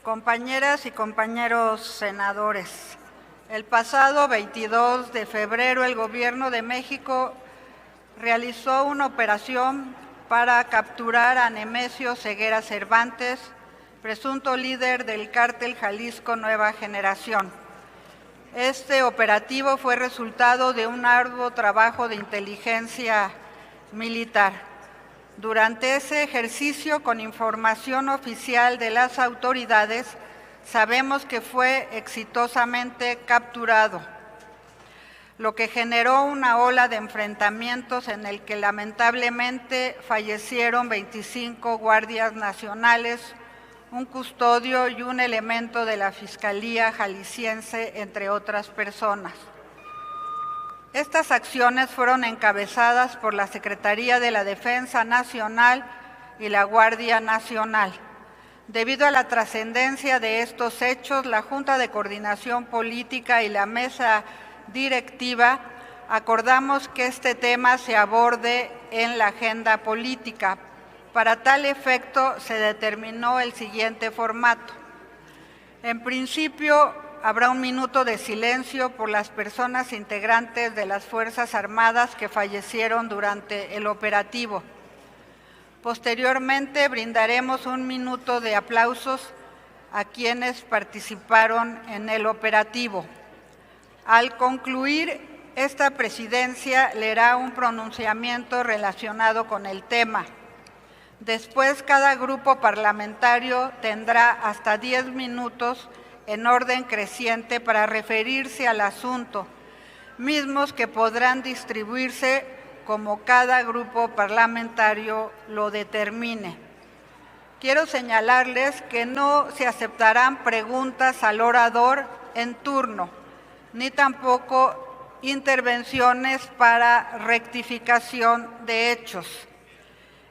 Compañeras y compañeros senadores, el pasado 22 de febrero el Gobierno de México realizó una operación para capturar a Nemesio Ceguera Cervantes, presunto líder del cártel Jalisco Nueva Generación. Este operativo fue resultado de un arduo trabajo de inteligencia militar. Durante ese ejercicio, con información oficial de las autoridades, sabemos que fue exitosamente capturado, lo que generó una ola de enfrentamientos en el que lamentablemente fallecieron 25 guardias nacionales, un custodio y un elemento de la Fiscalía Jalisciense, entre otras personas. Estas acciones fueron encabezadas por la Secretaría de la Defensa Nacional y la Guardia Nacional. Debido a la trascendencia de estos hechos, la Junta de Coordinación Política y la Mesa Directiva acordamos que este tema se aborde en la agenda política. Para tal efecto, se determinó el siguiente formato. En principio, habrá un minuto de silencio por las personas integrantes de las Fuerzas Armadas que fallecieron durante el operativo. Posteriormente, brindaremos un minuto de aplausos a quienes participaron en el operativo. Al concluir, esta presidencia leerá un pronunciamiento relacionado con el tema. Después, cada grupo parlamentario tendrá hasta 10 minutos en orden creciente para referirse al asunto, mismos que podrán distribuirse como cada grupo parlamentario lo determine. Quiero señalarles que no se aceptarán preguntas al orador en turno, ni tampoco intervenciones para rectificación de hechos.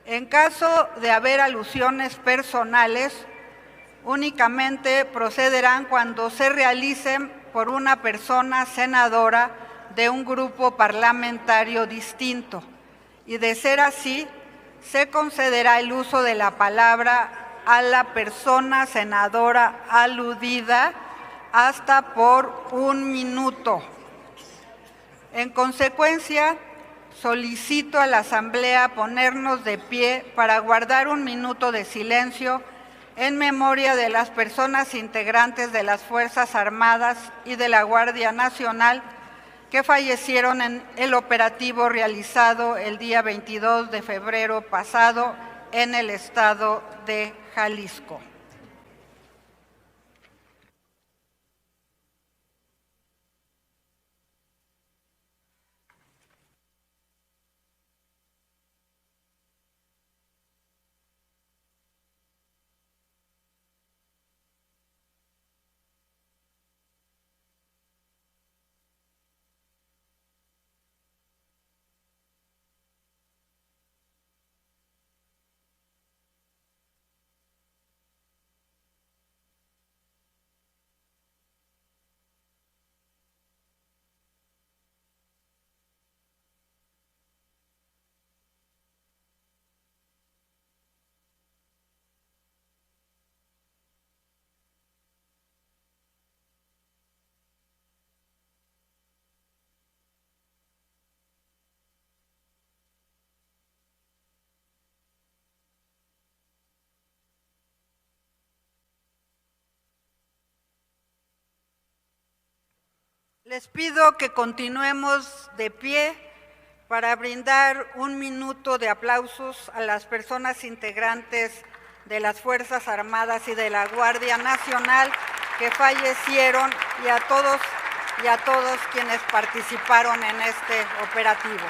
En caso de haber alusiones personales, únicamente procederán cuando se realicen por una persona senadora de un grupo parlamentario distinto, y de ser así, se concederá el uso de la palabra a la persona senadora aludida hasta por 1 minuto. En consecuencia, solicito a la Asamblea ponernos de pie para guardar 1 minuto de silencio en memoria de las personas integrantes de las Fuerzas Armadas y de la Guardia Nacional que fallecieron en el operativo realizado el día 22 de febrero pasado en el estado de Jalisco. Les pido que continuemos de pie para brindar 1 minuto de aplausos a las personas integrantes de las Fuerzas Armadas y de la Guardia Nacional que fallecieron y a todos quienes participaron en este operativo.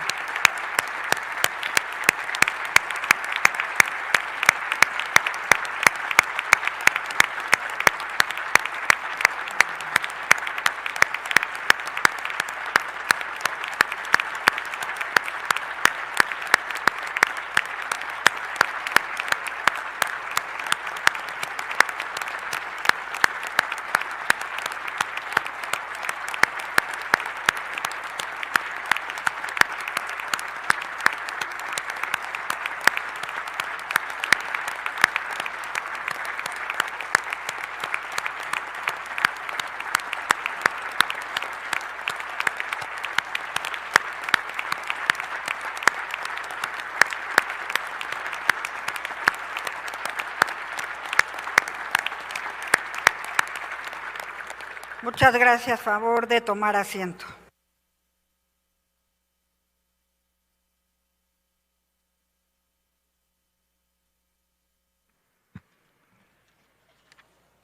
Muchas gracias. Favor de tomar asiento.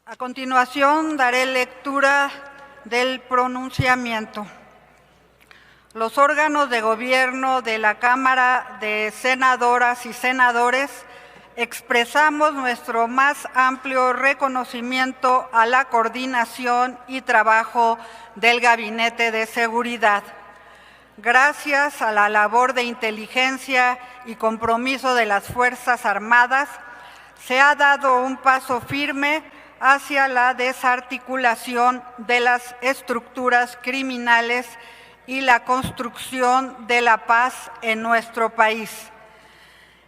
A continuación, daré lectura del pronunciamiento. Los órganos de gobierno de la Cámara de Senadoras y Senadores expresamos nuestro más amplio reconocimiento a la coordinación y trabajo del Gabinete de Seguridad. Gracias a la labor de inteligencia y compromiso de las Fuerzas Armadas, se ha dado un paso firme hacia la desarticulación de las estructuras criminales y la construcción de la paz en nuestro país.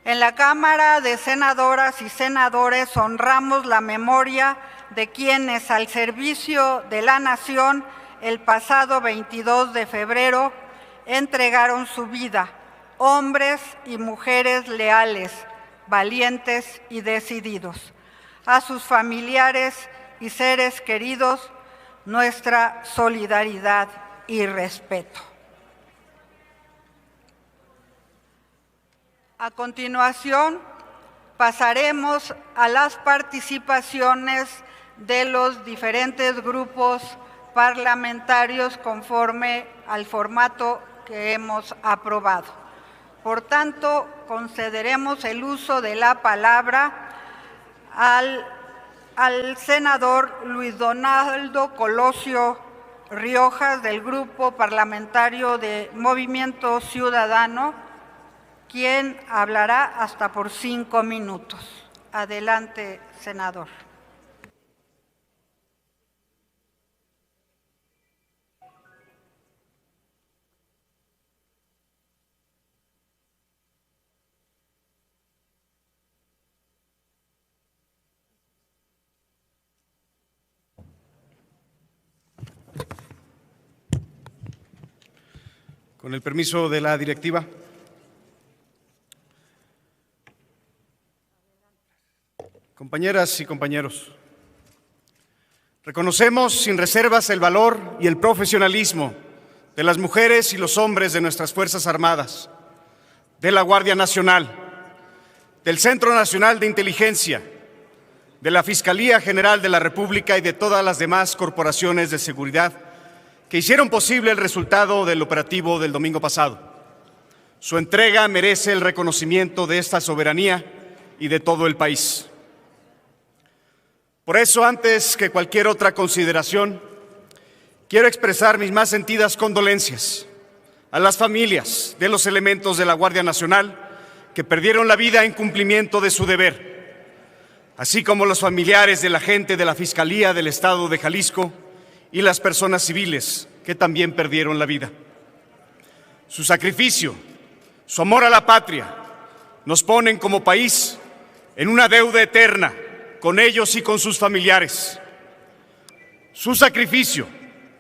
En la Cámara de Senadoras y Senadores honramos la memoria de quienes al servicio de la nación el pasado 22 de febrero entregaron su vida, hombres y mujeres leales, valientes y decididos. A sus familiares y seres queridos, nuestra solidaridad y respeto. A continuación, pasaremos a las participaciones de los diferentes grupos parlamentarios conforme al formato que hemos aprobado. Por tanto, concederemos el uso de la palabra al senador Luis Donaldo Colosio Riojas, del Grupo Parlamentario de Movimiento Ciudadano, quien hablará hasta por 5 minutos. Adelante, senador. Con el permiso de la directiva. Compañeras y compañeros, reconocemos sin reservas el valor y el profesionalismo de las mujeres y los hombres de nuestras Fuerzas Armadas, de la Guardia Nacional, del Centro Nacional de Inteligencia, de la Fiscalía General de la República y de todas las demás corporaciones de seguridad que hicieron posible el resultado del operativo del domingo pasado. Su entrega merece el reconocimiento de esta soberanía y de todo el país. Por eso, antes que cualquier otra consideración, quiero expresar mis más sentidas condolencias a las familias de los elementos de la Guardia Nacional que perdieron la vida en cumplimiento de su deber, así como los familiares de la gente de la Fiscalía del Estado de Jalisco y las personas civiles que también perdieron la vida. Su sacrificio, su amor a la patria, nos ponen como país en una deuda eterna con ellos y con sus familiares. Su sacrificio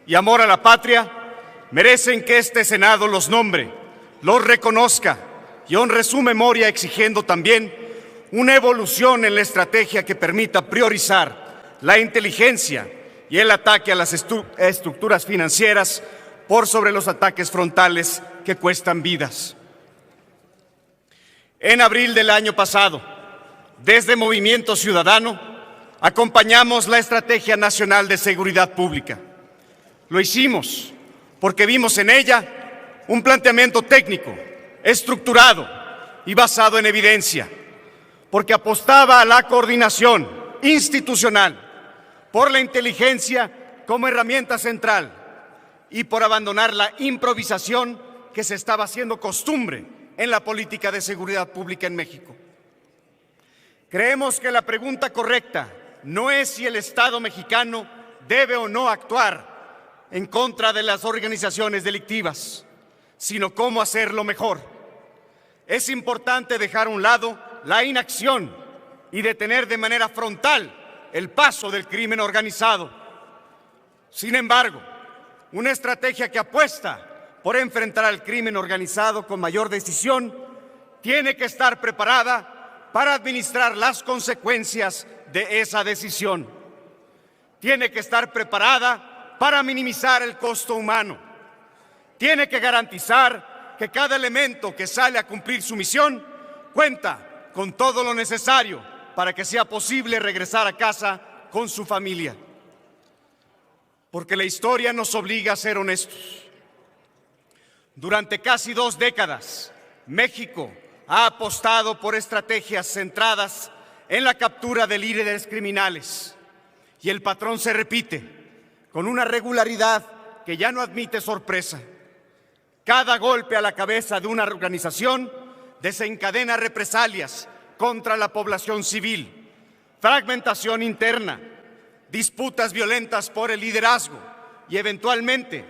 y amor a la patria merecen que este Senado los nombre, los reconozca y honre su memoria, exigiendo también una evolución en la estrategia que permita priorizar la inteligencia y el ataque a las estructuras financieras por sobre los ataques frontales que cuestan vidas. En abril del año pasado, desde Movimiento Ciudadano, acompañamos la Estrategia Nacional de Seguridad Pública. Lo hicimos porque vimos en ella un planteamiento técnico, estructurado y basado en evidencia, porque apostaba a la coordinación institucional, por la inteligencia como herramienta central y por abandonar la improvisación que se estaba haciendo costumbre en la política de seguridad pública en México. Creemos que la pregunta correcta no es si el Estado mexicano debe o no actuar en contra de las organizaciones delictivas, sino cómo hacerlo mejor. Es importante dejar a un lado la inacción y detener de manera frontal el paso del crimen organizado. Sin embargo, una estrategia que apuesta por enfrentar al crimen organizado con mayor decisión tiene que estar preparada para administrar las consecuencias de esa decisión. Tiene que estar preparada para minimizar el costo humano. Tiene que garantizar que cada elemento que sale a cumplir su misión cuenta con todo lo necesario para que sea posible regresar a casa con su familia. Porque la historia nos obliga a ser honestos. Durante casi 2 décadas, México ha apostado por estrategias centradas en la captura de líderes criminales. Y el patrón se repite con una regularidad que ya no admite sorpresa. Cada golpe a la cabeza de una organización desencadena represalias contra la población civil, fragmentación interna, disputas violentas por el liderazgo y eventualmente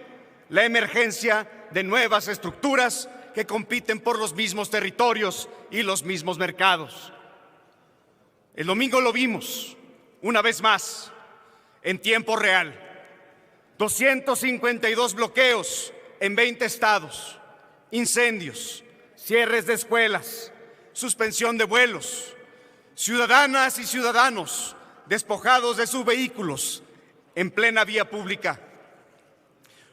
la emergencia de nuevas estructuras que compiten por los mismos territorios y los mismos mercados. El domingo lo vimos, una vez más, en tiempo real. 252 bloqueos en 20 estados, incendios, cierres de escuelas, suspensión de vuelos, ciudadanas y ciudadanos despojados de sus vehículos en plena vía pública.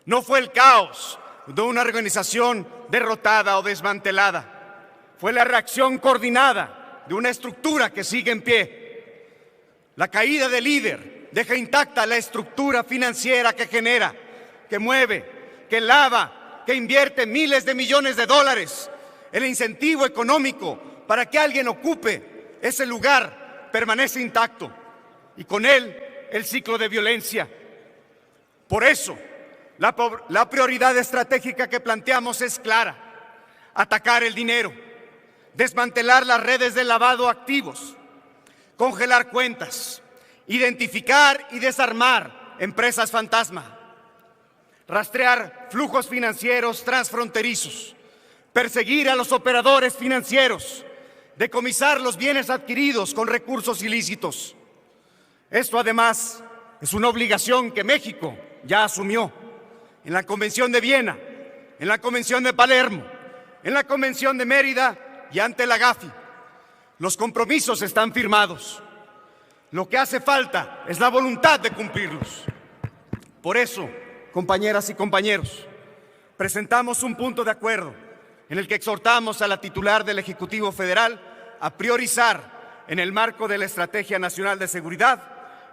No fue el caos de una organización derrotada o desmantelada, fue la reacción coordinada de una estructura que sigue en pie. La caída del líder deja intacta la estructura financiera que genera, que mueve, que lava, que invierte miles de millones de dólares. El incentivo económico para que alguien ocupe ese lugar permanece intacto y con él el ciclo de violencia. Por eso, la prioridad estratégica que planteamos es clara: atacar el dinero, desmantelar las redes de lavado de activos, congelar cuentas, identificar y desarmar empresas fantasma, rastrear flujos financieros transfronterizos, perseguir a los operadores financieros, decomisar los bienes adquiridos con recursos ilícitos. Esto además es una obligación que México ya asumió en la Convención de Viena, en la Convención de Palermo, en la Convención de Mérida y ante la GAFI. Los compromisos están firmados. Lo que hace falta es la voluntad de cumplirlos. Por eso, compañeras y compañeros, presentamos un punto de acuerdo en el que exhortamos a la titular del Ejecutivo Federal a priorizar, en el marco de la Estrategia Nacional de Seguridad,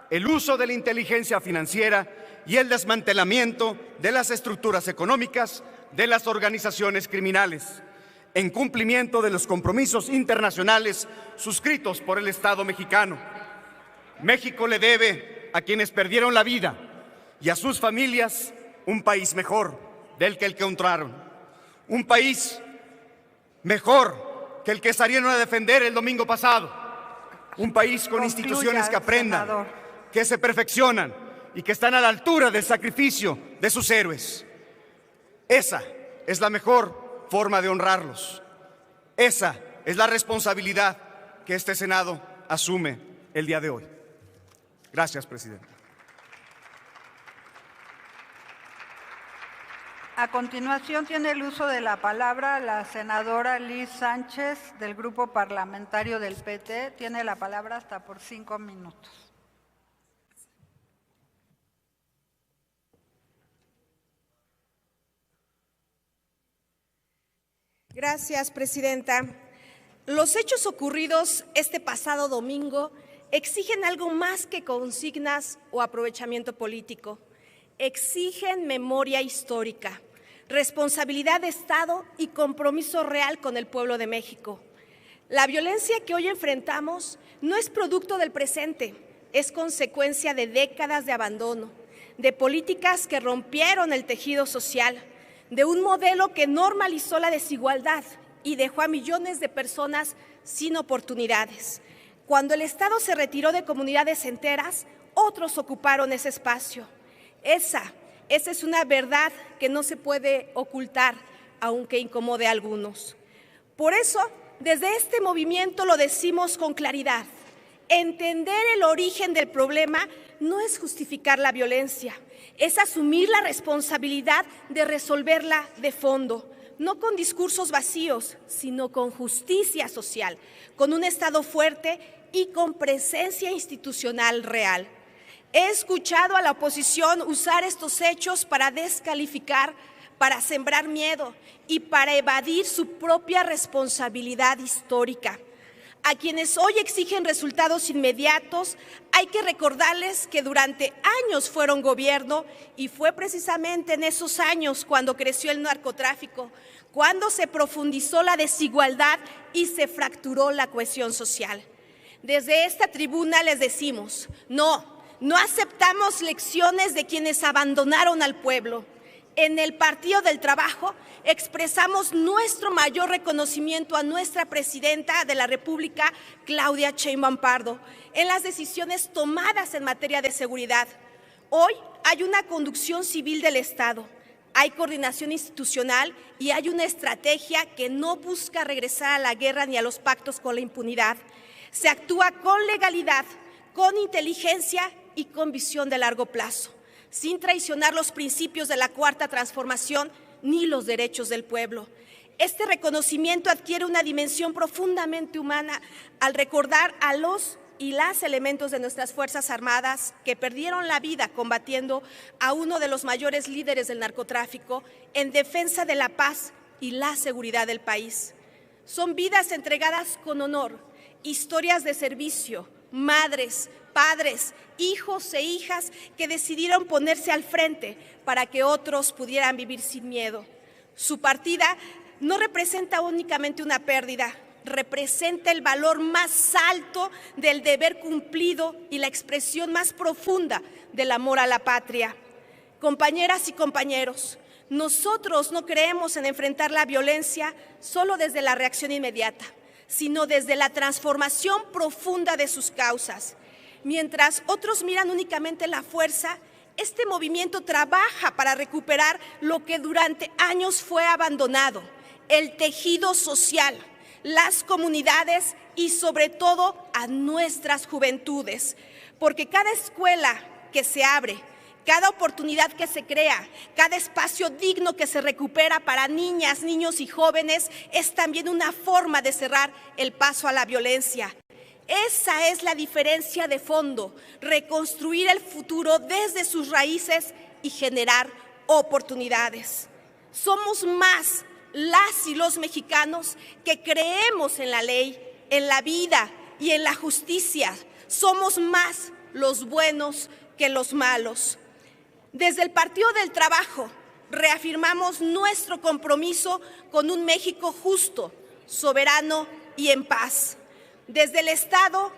el uso de la inteligencia financiera y el desmantelamiento de las estructuras económicas de las organizaciones criminales, en cumplimiento de los compromisos internacionales suscritos por el Estado mexicano. México le debe a quienes perdieron la vida y a sus familias un país mejor del que encontraron, un país mejor que el que salieron a defender el domingo pasado, un país con instituciones que aprendan, que se perfeccionan y que están a la altura del sacrificio de sus héroes. Esa es la mejor forma de honrarlos. Esa es la responsabilidad que este Senado asume el día de hoy. Gracias, presidente. A continuación tiene el uso de la palabra la senadora Liz Sánchez del Grupo Parlamentario del PT. Tiene la palabra hasta por 5 minutos. Gracias, presidenta. Los hechos ocurridos este pasado domingo exigen algo más que consignas o aprovechamiento político. Exigen memoria histórica, responsabilidad de Estado y compromiso real con el pueblo de México. La violencia que hoy enfrentamos no es producto del presente, es consecuencia de décadas de abandono, de políticas que rompieron el tejido social, de un modelo que normalizó la desigualdad y dejó a millones de personas sin oportunidades. Cuando el Estado se retiró de comunidades enteras, otros ocuparon ese espacio. Esa es una verdad que no se puede ocultar, aunque incomode a algunos. Por eso, desde este movimiento lo decimos con claridad. Entender el origen del problema no es justificar la violencia, es asumir la responsabilidad de resolverla de fondo, no con discursos vacíos, sino con justicia social, con un Estado fuerte y con presencia institucional real. He escuchado a la oposición usar estos hechos para descalificar, para sembrar miedo y para evadir su propia responsabilidad histórica. A quienes hoy exigen resultados inmediatos, hay que recordarles que durante años fueron gobierno y fue precisamente en esos años cuando creció el narcotráfico, cuando se profundizó la desigualdad y se fracturó la cohesión social. Desde esta tribuna les decimos, no aceptamos lecciones de quienes abandonaron al pueblo. En el Partido del Trabajo expresamos nuestro mayor reconocimiento a nuestra presidenta de la República, Claudia Sheinbaum Pardo, en las decisiones tomadas en materia de seguridad. Hoy hay una conducción civil del Estado, hay coordinación institucional y hay una estrategia que no busca regresar a la guerra ni a los pactos con la impunidad. Se actúa con legalidad, con inteligencia y con visión de largo plazo, sin traicionar los principios de la Cuarta Transformación ni los derechos del pueblo. Este reconocimiento adquiere una dimensión profundamente humana al recordar a los y las elementos de nuestras Fuerzas Armadas que perdieron la vida combatiendo a uno de los mayores líderes del narcotráfico en defensa de la paz y la seguridad del país. Son vidas entregadas con honor, historias de servicio, madres, padres, hijos e hijas que decidieron ponerse al frente para que otros pudieran vivir sin miedo. Su partida no representa únicamente una pérdida, representa el valor más alto del deber cumplido y la expresión más profunda del amor a la patria. Compañeras y compañeros, nosotros no creemos en enfrentar la violencia solo desde la reacción inmediata, sino desde la transformación profunda de sus causas. Mientras otros miran únicamente la fuerza, este movimiento trabaja para recuperar lo que durante años fue abandonado, el tejido social, las comunidades y sobre todo a nuestras juventudes. Porque cada escuela que se abre, cada oportunidad que se crea, cada espacio digno que se recupera para niñas, niños y jóvenes es también una forma de cerrar el paso a la violencia. Esa es la diferencia de fondo, reconstruir el futuro desde sus raíces y generar oportunidades. Somos más las y los mexicanos que creemos en la ley, en la vida y en la justicia. Somos más los buenos que los malos. Desde el Partido del Trabajo reafirmamos nuestro compromiso con un México justo, soberano y en paz. Desde el Estado,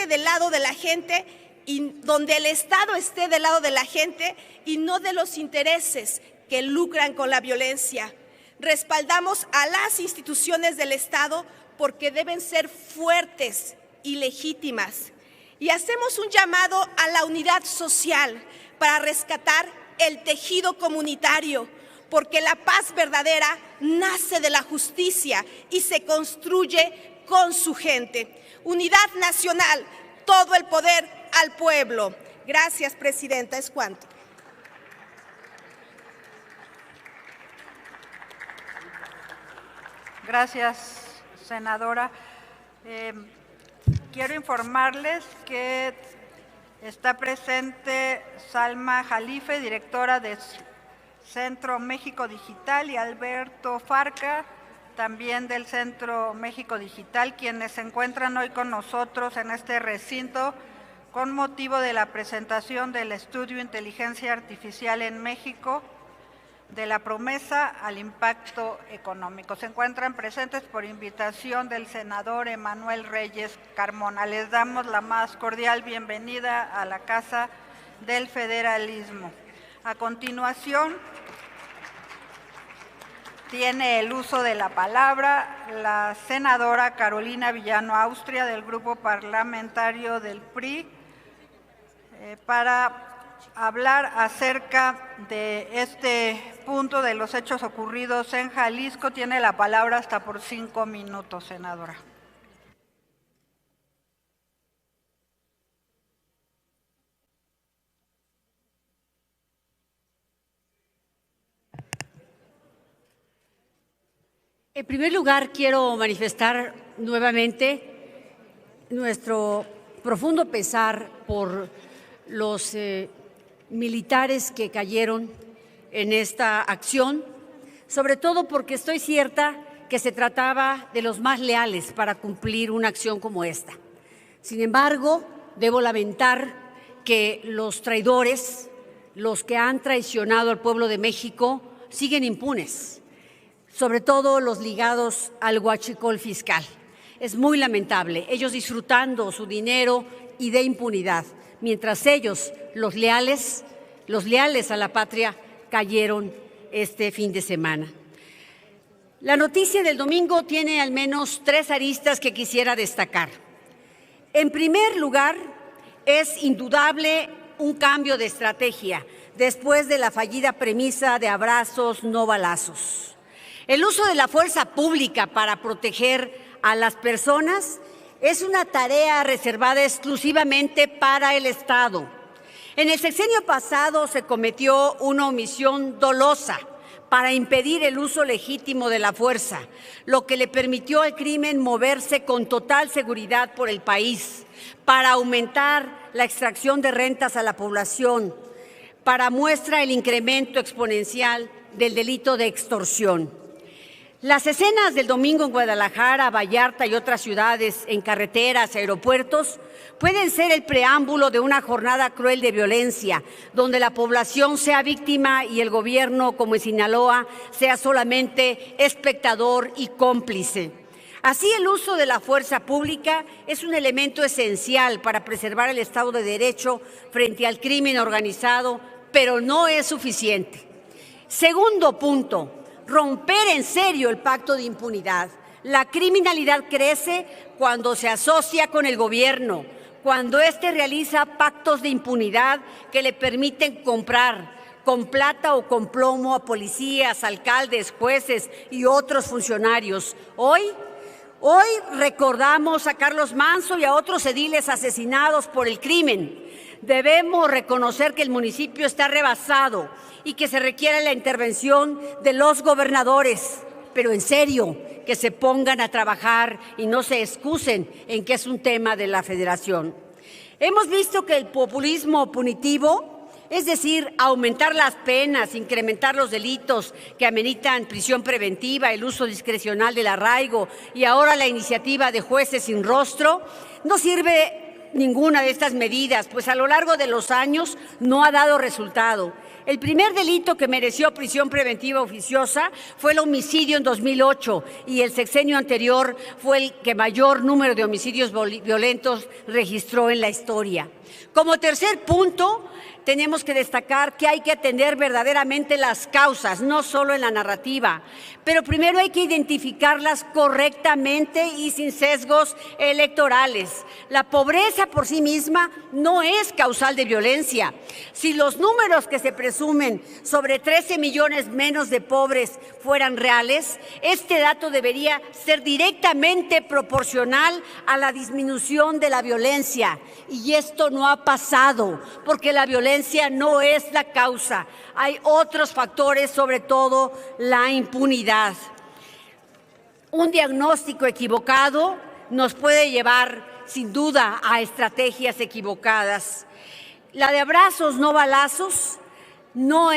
del lado de la gente, y donde el Estado esté del lado de la gente y no de los intereses que lucran con la violencia. Respaldamos a las instituciones del Estado porque deben ser fuertes y legítimas. Y hacemos un llamado a la unidad social para rescatar el tejido comunitario, porque la paz verdadera nace de la justicia y se construye con su gente. Unidad nacional, todo el poder al pueblo. Gracias, Presidenta. Es cuanto. Gracias, senadora. Quiero informarles que está presente Salma Jalife, directora de Centro México Digital, y Alberto Farca, también del Centro México Digital, quienes se encuentran hoy con nosotros en este recinto con motivo de la presentación del estudio Inteligencia Artificial en México, de la promesa al impacto económico. Se encuentran presentes por invitación del senador Emanuel Reyes Carmona. Les damos la más cordial bienvenida a la Casa del Federalismo. A continuación, tiene el uso de la palabra la senadora Carolina Villano Austria, del Grupo Parlamentario del PRI, para hablar acerca de este punto de los hechos ocurridos en Jalisco. Tiene la palabra hasta por 5 minutos, senadora. En primer lugar, quiero manifestar nuevamente nuestro profundo pesar por los militares que cayeron en esta acción, sobre todo porque estoy cierta que se trataba de los más leales para cumplir una acción como esta. Sin embargo, debo lamentar que los traidores, los que han traicionado al pueblo de México, siguen impunes, sobre todo los ligados al huachicol fiscal. Es muy lamentable, ellos disfrutando su dinero y de impunidad, mientras ellos, los leales a la patria, cayeron este fin de semana. La noticia del domingo tiene al menos 3 aristas que quisiera destacar. En primer lugar, es indudable un cambio de estrategia después de la fallida premisa de abrazos, no balazos. El uso de la fuerza pública para proteger a las personas es una tarea reservada exclusivamente para el Estado. En el sexenio pasado se cometió una omisión dolosa para impedir el uso legítimo de la fuerza, lo que le permitió al crimen moverse con total seguridad por el país, para aumentar la extracción de rentas a la población, para muestra el incremento exponencial del delito de extorsión. Las escenas del domingo en Guadalajara, Vallarta y otras ciudades, en carreteras, aeropuertos, pueden ser el preámbulo de una jornada cruel de violencia, donde la población sea víctima y el gobierno, como en Sinaloa, sea solamente espectador y cómplice. Así, el uso de la fuerza pública es un elemento esencial para preservar el Estado de Derecho frente al crimen organizado, pero no es suficiente. Segundo punto, romper en serio el pacto de impunidad. La criminalidad crece cuando se asocia con el gobierno, cuando éste realiza pactos de impunidad que le permiten comprar con plata o con plomo a policías, alcaldes, jueces y otros funcionarios. Hoy recordamos a Carlos Manso y a otros ediles asesinados por el crimen. Debemos reconocer que el municipio está rebasado y que se requiere la intervención de los gobernadores, pero en serio, que se pongan a trabajar y no se excusen en que es un tema de la Federación. Hemos visto que el populismo punitivo, es decir, aumentar las penas, incrementar los delitos que ameritan prisión preventiva, el uso discrecional del arraigo y ahora la iniciativa de jueces sin rostro, no sirve ninguna de estas medidas, pues a lo largo de los años no ha dado resultado. El primer delito que mereció prisión preventiva oficiosa fue el homicidio en 2008 y el sexenio anterior fue el que mayor número de homicidios violentos registró en la historia. Como tercer punto, tenemos que destacar que hay que atender verdaderamente las causas, no solo en la narrativa, pero primero hay que identificarlas correctamente y sin sesgos electorales. La pobreza por sí misma no es causal de violencia. Si los números que se presumen sobre 13 millones menos de pobres fueran reales, este dato debería ser directamente proporcional a la disminución de la violencia. Y esto no ha pasado, porque la violencia no es la causa. Hay otros factores, sobre todo la impunidad. Un diagnóstico equivocado nos puede llevar, sin duda, a estrategias equivocadas. La de abrazos, no balazos, no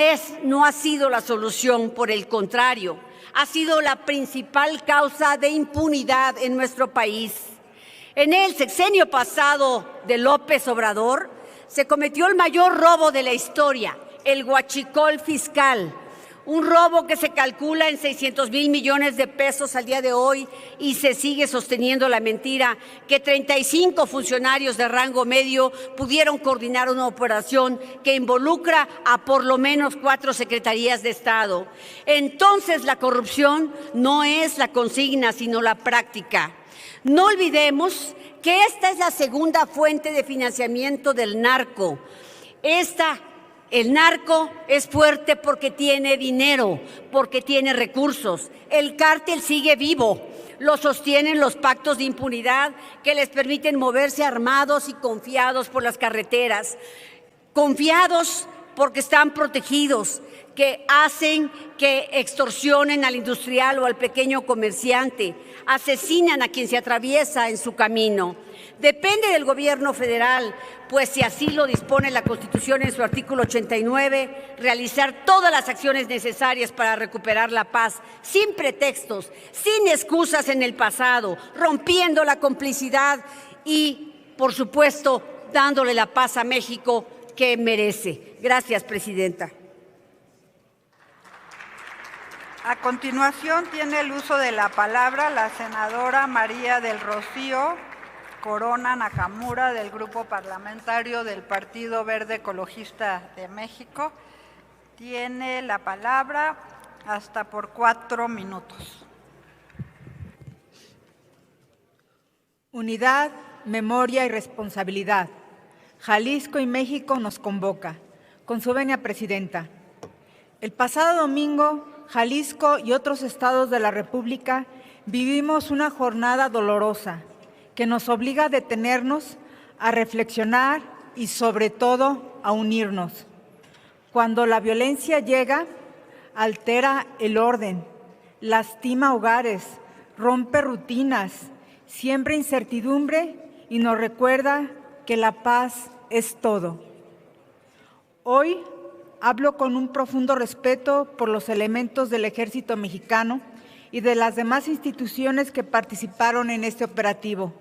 ha sido la solución, por el contrario, ha sido la principal causa de impunidad en nuestro país. En el sexenio pasado de López Obrador se cometió el mayor robo de la historia, el huachicol fiscal, un robo que se calcula en 600,000 millones de pesos al día de hoy y se sigue sosteniendo la mentira que 35 funcionarios de rango medio pudieron coordinar una operación que involucra a por lo menos 4 secretarías de Estado. Entonces, la corrupción no es la consigna, sino la práctica. No olvidemos que esta es la segunda fuente de financiamiento del narco. El narco es fuerte porque tiene dinero, porque tiene recursos. El cártel sigue vivo. Lo sostienen los pactos de impunidad que les permiten moverse armados y confiados por las carreteras. Confiados porque están protegidos, que hacen que extorsionen al industrial o al pequeño comerciante, asesinan a quien se atraviesa en su camino. Depende del gobierno federal, pues si así lo dispone la Constitución en su artículo 89, realizar todas las acciones necesarias para recuperar la paz, sin pretextos, sin excusas en el pasado, rompiendo la complicidad y, por supuesto, dándole la paz a México que merece. Gracias, Presidenta. A continuación tiene el uso de la palabra la senadora María del Rocío Corona Nakamura, del Grupo Parlamentario del Partido Verde Ecologista de México. Tiene la palabra hasta por 4 minutos. Unidad, memoria y responsabilidad. Jalisco y México nos convoca. Con su venia, Presidenta. El pasado domingo, Jalisco y otros estados de la República vivimos una jornada dolorosa que nos obliga a detenernos, a reflexionar y, sobre todo, a unirnos. Cuando la violencia llega, altera el orden, lastima hogares, rompe rutinas, siembra incertidumbre y nos recuerda que la paz es todo. Hoy hablo con un profundo respeto por los elementos del Ejército Mexicano y de las demás instituciones que participaron en este operativo,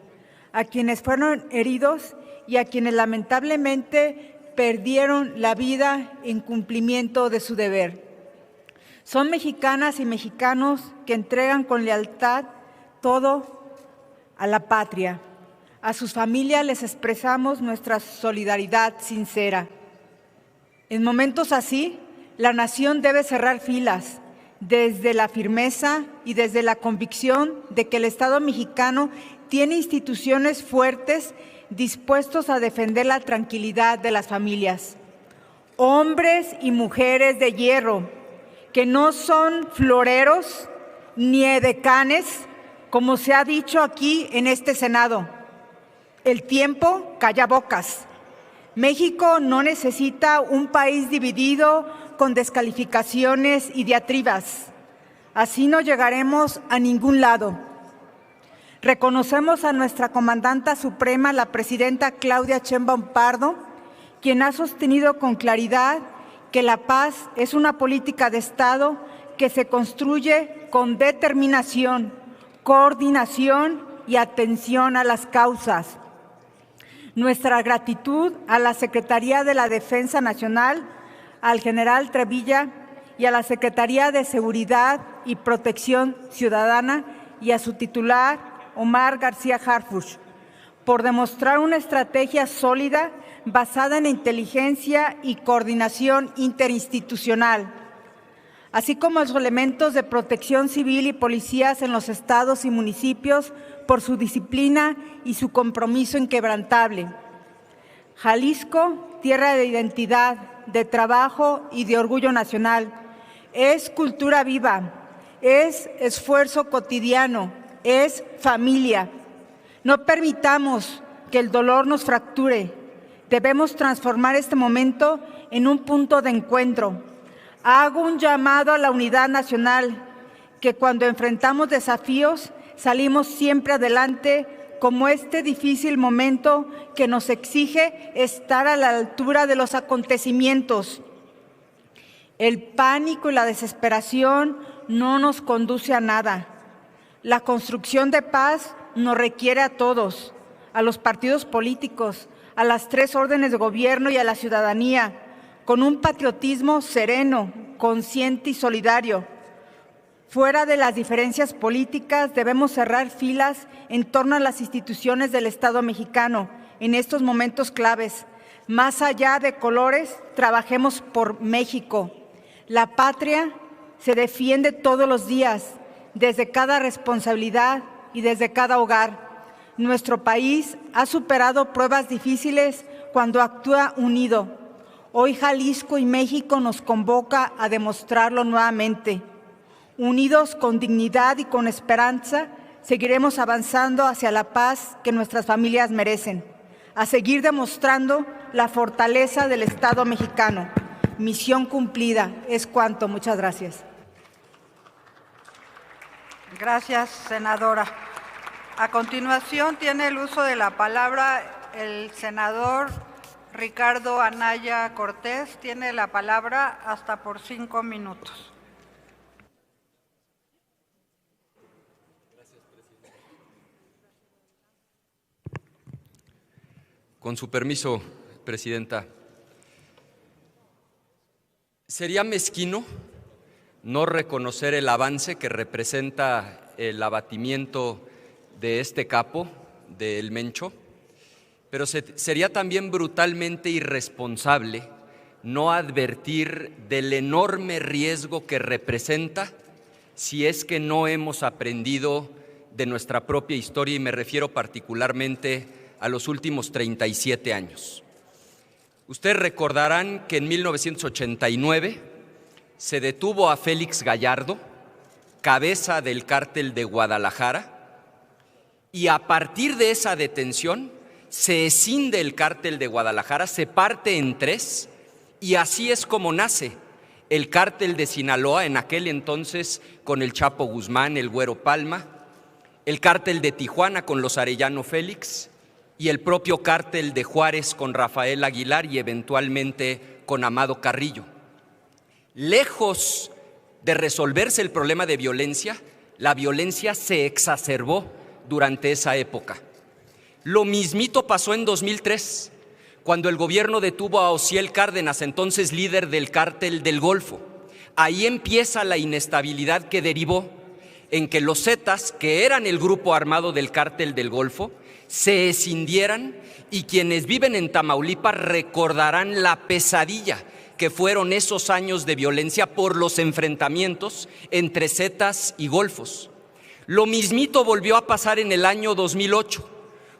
a quienes fueron heridos y a quienes lamentablemente perdieron la vida en cumplimiento de su deber. Son mexicanas y mexicanos que entregan con lealtad todo a la patria. A sus familias les expresamos nuestra solidaridad sincera. En momentos así, la nación debe cerrar filas, desde la firmeza y desde la convicción de que el Estado mexicano tiene instituciones fuertes dispuestos a defender la tranquilidad de las familias. Hombres y mujeres de hierro, que no son floreros ni edecanes, como se ha dicho aquí en este Senado. El tiempo calla bocas. México no necesita un país dividido con descalificaciones y diatribas. Así no llegaremos a ningún lado. Reconocemos a nuestra comandanta suprema, la presidenta Claudia Sheinbaum Pardo, quien ha sostenido con claridad que la paz es una política de Estado que se construye con determinación, coordinación y atención a las causas. Nuestra gratitud a la Secretaría de la Defensa Nacional, al general Trevilla y a la Secretaría de Seguridad y Protección Ciudadana y a su titular, Omar García Harfuch, por demostrar una estrategia sólida basada en inteligencia y coordinación interinstitucional, así como los elementos de protección civil y policías en los estados y municipios por su disciplina y su compromiso inquebrantable. Jalisco, tierra de identidad, de trabajo y de orgullo nacional, es cultura viva, es esfuerzo cotidiano, es familia. No permitamos que el dolor nos fracture. Debemos transformar este momento en un punto de encuentro. Hago un llamado a la unidad nacional, que cuando enfrentamos desafíos salimos siempre adelante, como este difícil momento que nos exige estar a la altura de los acontecimientos. El pánico y la desesperación no nos conduce a nada. La construcción de paz nos requiere a todos, a los partidos políticos, a las 3 órdenes de gobierno y a la ciudadanía, con un patriotismo sereno, consciente y solidario. Fuera de las diferencias políticas, debemos cerrar filas en torno a las instituciones del Estado mexicano en estos momentos claves. Más allá de colores, trabajemos por México. La patria se defiende todos los días, desde cada responsabilidad y desde cada hogar. Nuestro país ha superado pruebas difíciles cuando actúa unido. Hoy Jalisco y México nos convoca a demostrarlo nuevamente. Unidos con dignidad y con esperanza, seguiremos avanzando hacia la paz que nuestras familias merecen, a seguir demostrando la fortaleza del Estado mexicano. Misión cumplida. Es cuanto. Muchas gracias. Gracias, senadora. A continuación tiene el uso de la palabra el senador Ricardo Anaya Cortés. Tiene la palabra hasta por 5 minutos. Con su permiso, Presidenta. Sería mezquino no reconocer el avance que representa el abatimiento de este capo, del Mencho, pero sería también brutalmente irresponsable no advertir del enorme riesgo que representa si es que no hemos aprendido de nuestra propia historia, y me refiero particularmente a los últimos 37 años. Ustedes recordarán que en 1989 se detuvo a Félix Gallardo, cabeza del cártel de Guadalajara, y a partir de esa detención se escinde el cártel de Guadalajara, se parte en 3, y así es como nace el cártel de Sinaloa, en aquel entonces con el Chapo Guzmán, el Güero Palma, el cártel de Tijuana con los Arellano Félix, y el propio cártel de Juárez con Rafael Aguilar y eventualmente con Amado Carrillo. Lejos de resolverse el problema de violencia, la violencia se exacerbó durante esa época. Lo mismito pasó en 2003, cuando el gobierno detuvo a Osiel Cárdenas, entonces líder del cártel del Golfo. Ahí empieza la inestabilidad que derivó en que los Zetas, que eran el grupo armado del cártel del Golfo, se escindieran, y quienes viven en Tamaulipas recordarán la pesadilla que fueron esos años de violencia por los enfrentamientos entre Zetas y Golfos. Lo mismito volvió a pasar en el año 2008,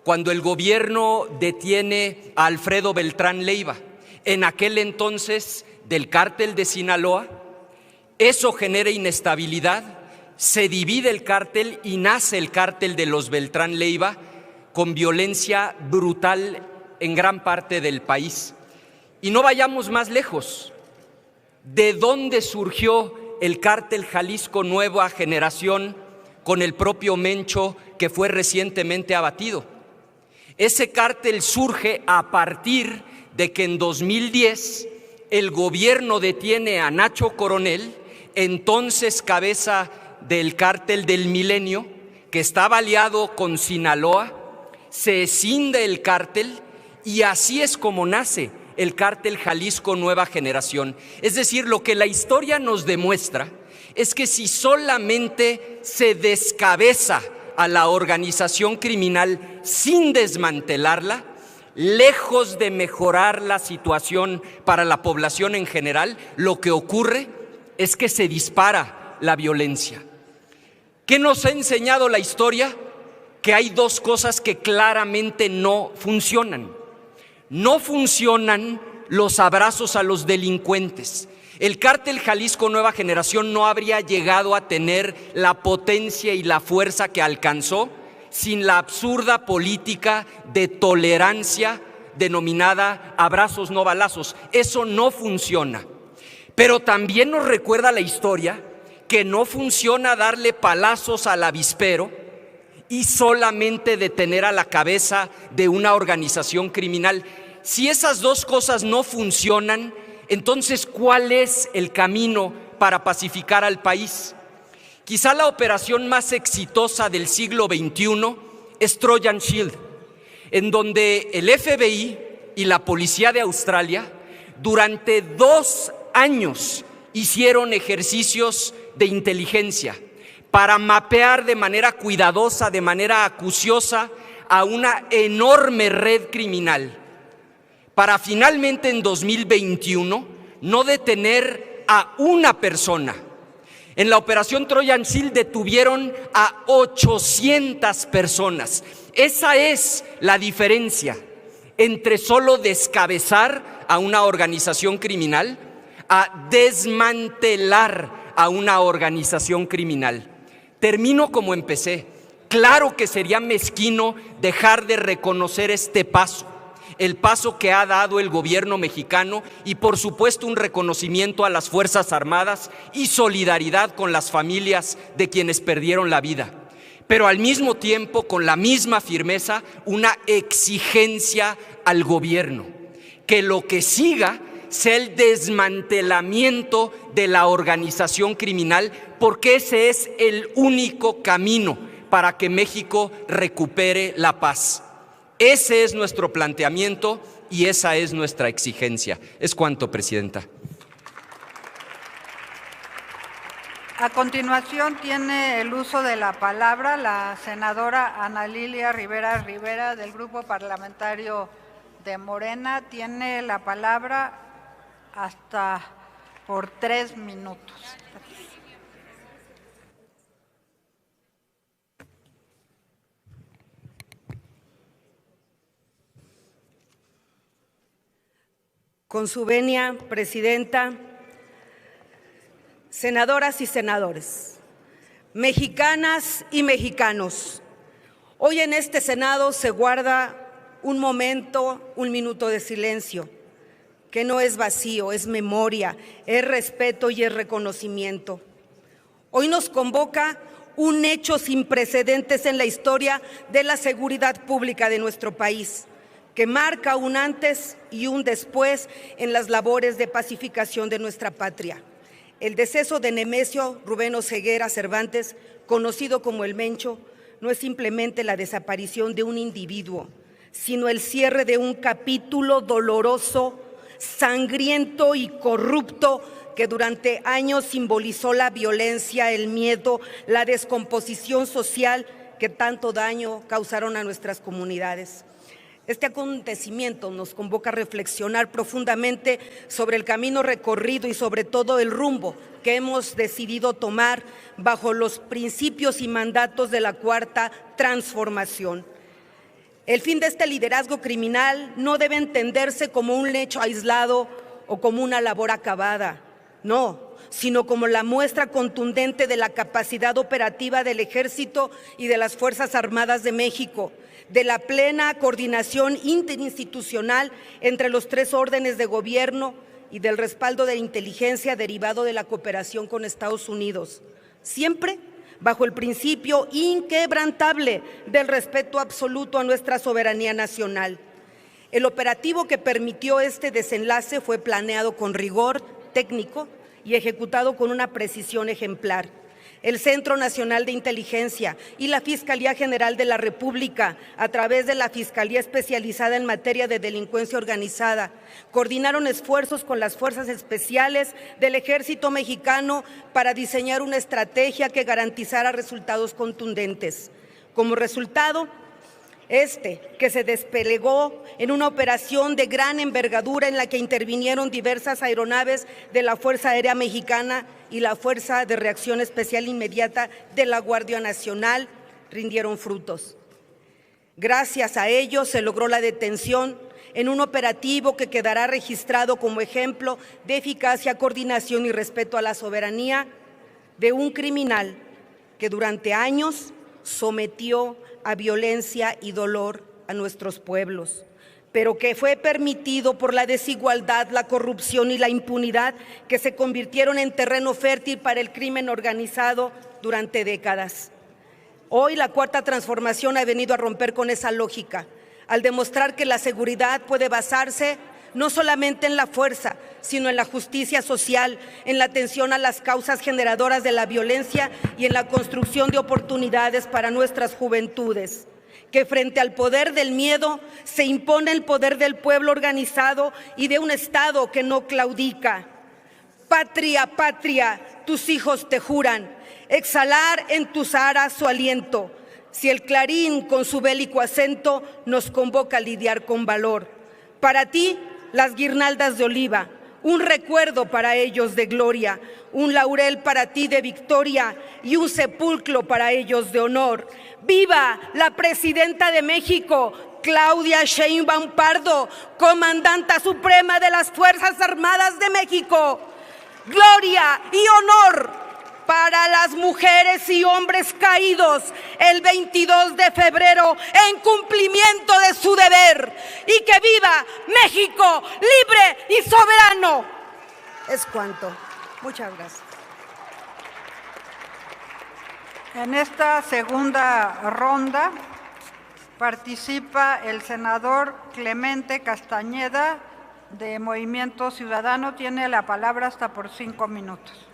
cuando el gobierno detiene a Alfredo Beltrán Leiva, en aquel entonces del cártel de Sinaloa. Eso genera inestabilidad, se divide el cártel y nace el cártel de los Beltrán Leiva, con violencia brutal en gran parte del país. Y no vayamos más lejos. ¿De dónde surgió el cártel Jalisco Nueva Generación con el propio Mencho, que fue recientemente abatido? Ese cártel surge a partir de que en 2010 el gobierno detiene a Nacho Coronel, entonces cabeza del cártel del Milenio, que estaba aliado con Sinaloa. Se escinde el cártel y así es como nace el cártel Jalisco Nueva Generación. Es decir, lo que la historia nos demuestra es que si solamente se descabeza a la organización criminal sin desmantelarla, lejos de mejorar la situación para la población en general, lo que ocurre es que se dispara la violencia. ¿Qué nos ha enseñado la historia? Que hay dos cosas que claramente no funcionan. No funcionan los abrazos a los delincuentes. El cártel Jalisco Nueva Generación no habría llegado a tener la potencia y la fuerza que alcanzó sin la absurda política de tolerancia denominada abrazos no balazos. Eso no funciona. Pero también nos recuerda la historia que no funciona darle palazos al avispero y solamente detener a la cabeza de una organización criminal. Si esas dos cosas no funcionan, entonces, ¿cuál es el camino para pacificar al país? Quizá la operación más exitosa del siglo XXI es Trojan Shield, en donde el FBI y la policía de Australia durante 2 años hicieron ejercicios de inteligencia para mapear de manera cuidadosa, de manera acuciosa, a una enorme red criminal, para finalmente en 2021 no detener a una persona. En la operación Trojan Shield detuvieron a 800 personas. Esa es la diferencia entre solo descabezar a una organización criminal a desmantelar a una organización criminal. Termino como empecé. Claro que sería mezquino dejar de reconocer este paso. el paso que ha dado el gobierno mexicano y por supuesto un reconocimiento a las Fuerzas Armadas y solidaridad con las familias de quienes perdieron la vida. Pero al mismo tiempo, con la misma firmeza, una exigencia al gobierno, que lo que siga sea el desmantelamiento de la organización criminal, porque ese es el único camino para que México recupere la paz. Ese es nuestro planteamiento y esa es nuestra exigencia. Es cuanto, Presidenta. A continuación tiene el uso de la palabra la senadora Ana Lilia Rivera Rivera del Grupo Parlamentario de Morena. Tiene la palabra hasta por 3 minutos. Con su venia, Presidenta, senadoras y senadores, mexicanas y mexicanos, hoy en este Senado se guarda un minuto de silencio, que no es vacío, es memoria, es respeto y es reconocimiento. Hoy nos convoca un hecho sin precedentes en la historia de la seguridad pública de nuestro país, que marca un antes y un después en las labores de pacificación de nuestra patria. El deceso de Nemesio Rubén Oseguera Cervantes, conocido como el Mencho, no es simplemente la desaparición de un individuo, sino el cierre de un capítulo doloroso, sangriento y corrupto que durante años simbolizó la violencia, el miedo, la descomposición social que tanto daño causaron a nuestras comunidades. Este acontecimiento nos convoca a reflexionar profundamente sobre el camino recorrido y sobre todo el rumbo que hemos decidido tomar bajo los principios y mandatos de la Cuarta Transformación. El fin de este liderazgo criminal no debe entenderse como un hecho aislado o como una labor acabada, no, sino como la muestra contundente de la capacidad operativa del Ejército y de las Fuerzas Armadas de México, de la plena coordinación interinstitucional entre los 3 órdenes de gobierno y del respaldo de la inteligencia derivado de la cooperación con Estados Unidos, siempre bajo el principio inquebrantable del respeto absoluto a nuestra soberanía nacional. El operativo que permitió este desenlace fue planeado con rigor técnico y ejecutado con una precisión ejemplar. El Centro Nacional de Inteligencia y la Fiscalía General de la República, a través de la Fiscalía Especializada en Materia de Delincuencia Organizada, coordinaron esfuerzos con las Fuerzas Especiales del Ejército Mexicano para diseñar una estrategia que garantizara resultados contundentes. Como resultado, que se desplegó en una operación de gran envergadura en la que intervinieron diversas aeronaves de la Fuerza Aérea Mexicana y la Fuerza de Reacción Especial Inmediata de la Guardia Nacional, rindieron frutos. Gracias a ello se logró la detención en un operativo que quedará registrado como ejemplo de eficacia, coordinación y respeto a la soberanía de un criminal que durante años sometió a violencia y dolor a nuestros pueblos, pero que fue permitido por la desigualdad, la corrupción y la impunidad que se convirtieron en terreno fértil para el crimen organizado durante décadas. Hoy la Cuarta Transformación ha venido a romper con esa lógica, al demostrar que la seguridad puede basarse no solamente en la fuerza, sino en la justicia social, en la atención a las causas generadoras de la violencia y en la construcción de oportunidades para nuestras juventudes. Que frente al poder del miedo se impone el poder del pueblo organizado y de un Estado que no claudica. Patria, patria, tus hijos te juran, exhalar en tus aras su aliento. Si el clarín con su bélico acento nos convoca a lidiar con valor. Para ti, las guirnaldas de oliva, un recuerdo para ellos de gloria, un laurel para ti de victoria y un sepulcro para ellos de honor. ¡Viva la Presidenta de México, Claudia Sheinbaum Pardo, Comandanta Suprema de las Fuerzas Armadas de México! ¡Gloria y honor para las mujeres y hombres caídos el 22 de febrero en cumplimiento de su deber. Y que viva México libre y soberano. Es cuanto. Muchas gracias. En esta segunda ronda participa el senador Clemente Castañeda de Movimiento Ciudadano. Tiene la palabra hasta por 5 minutos.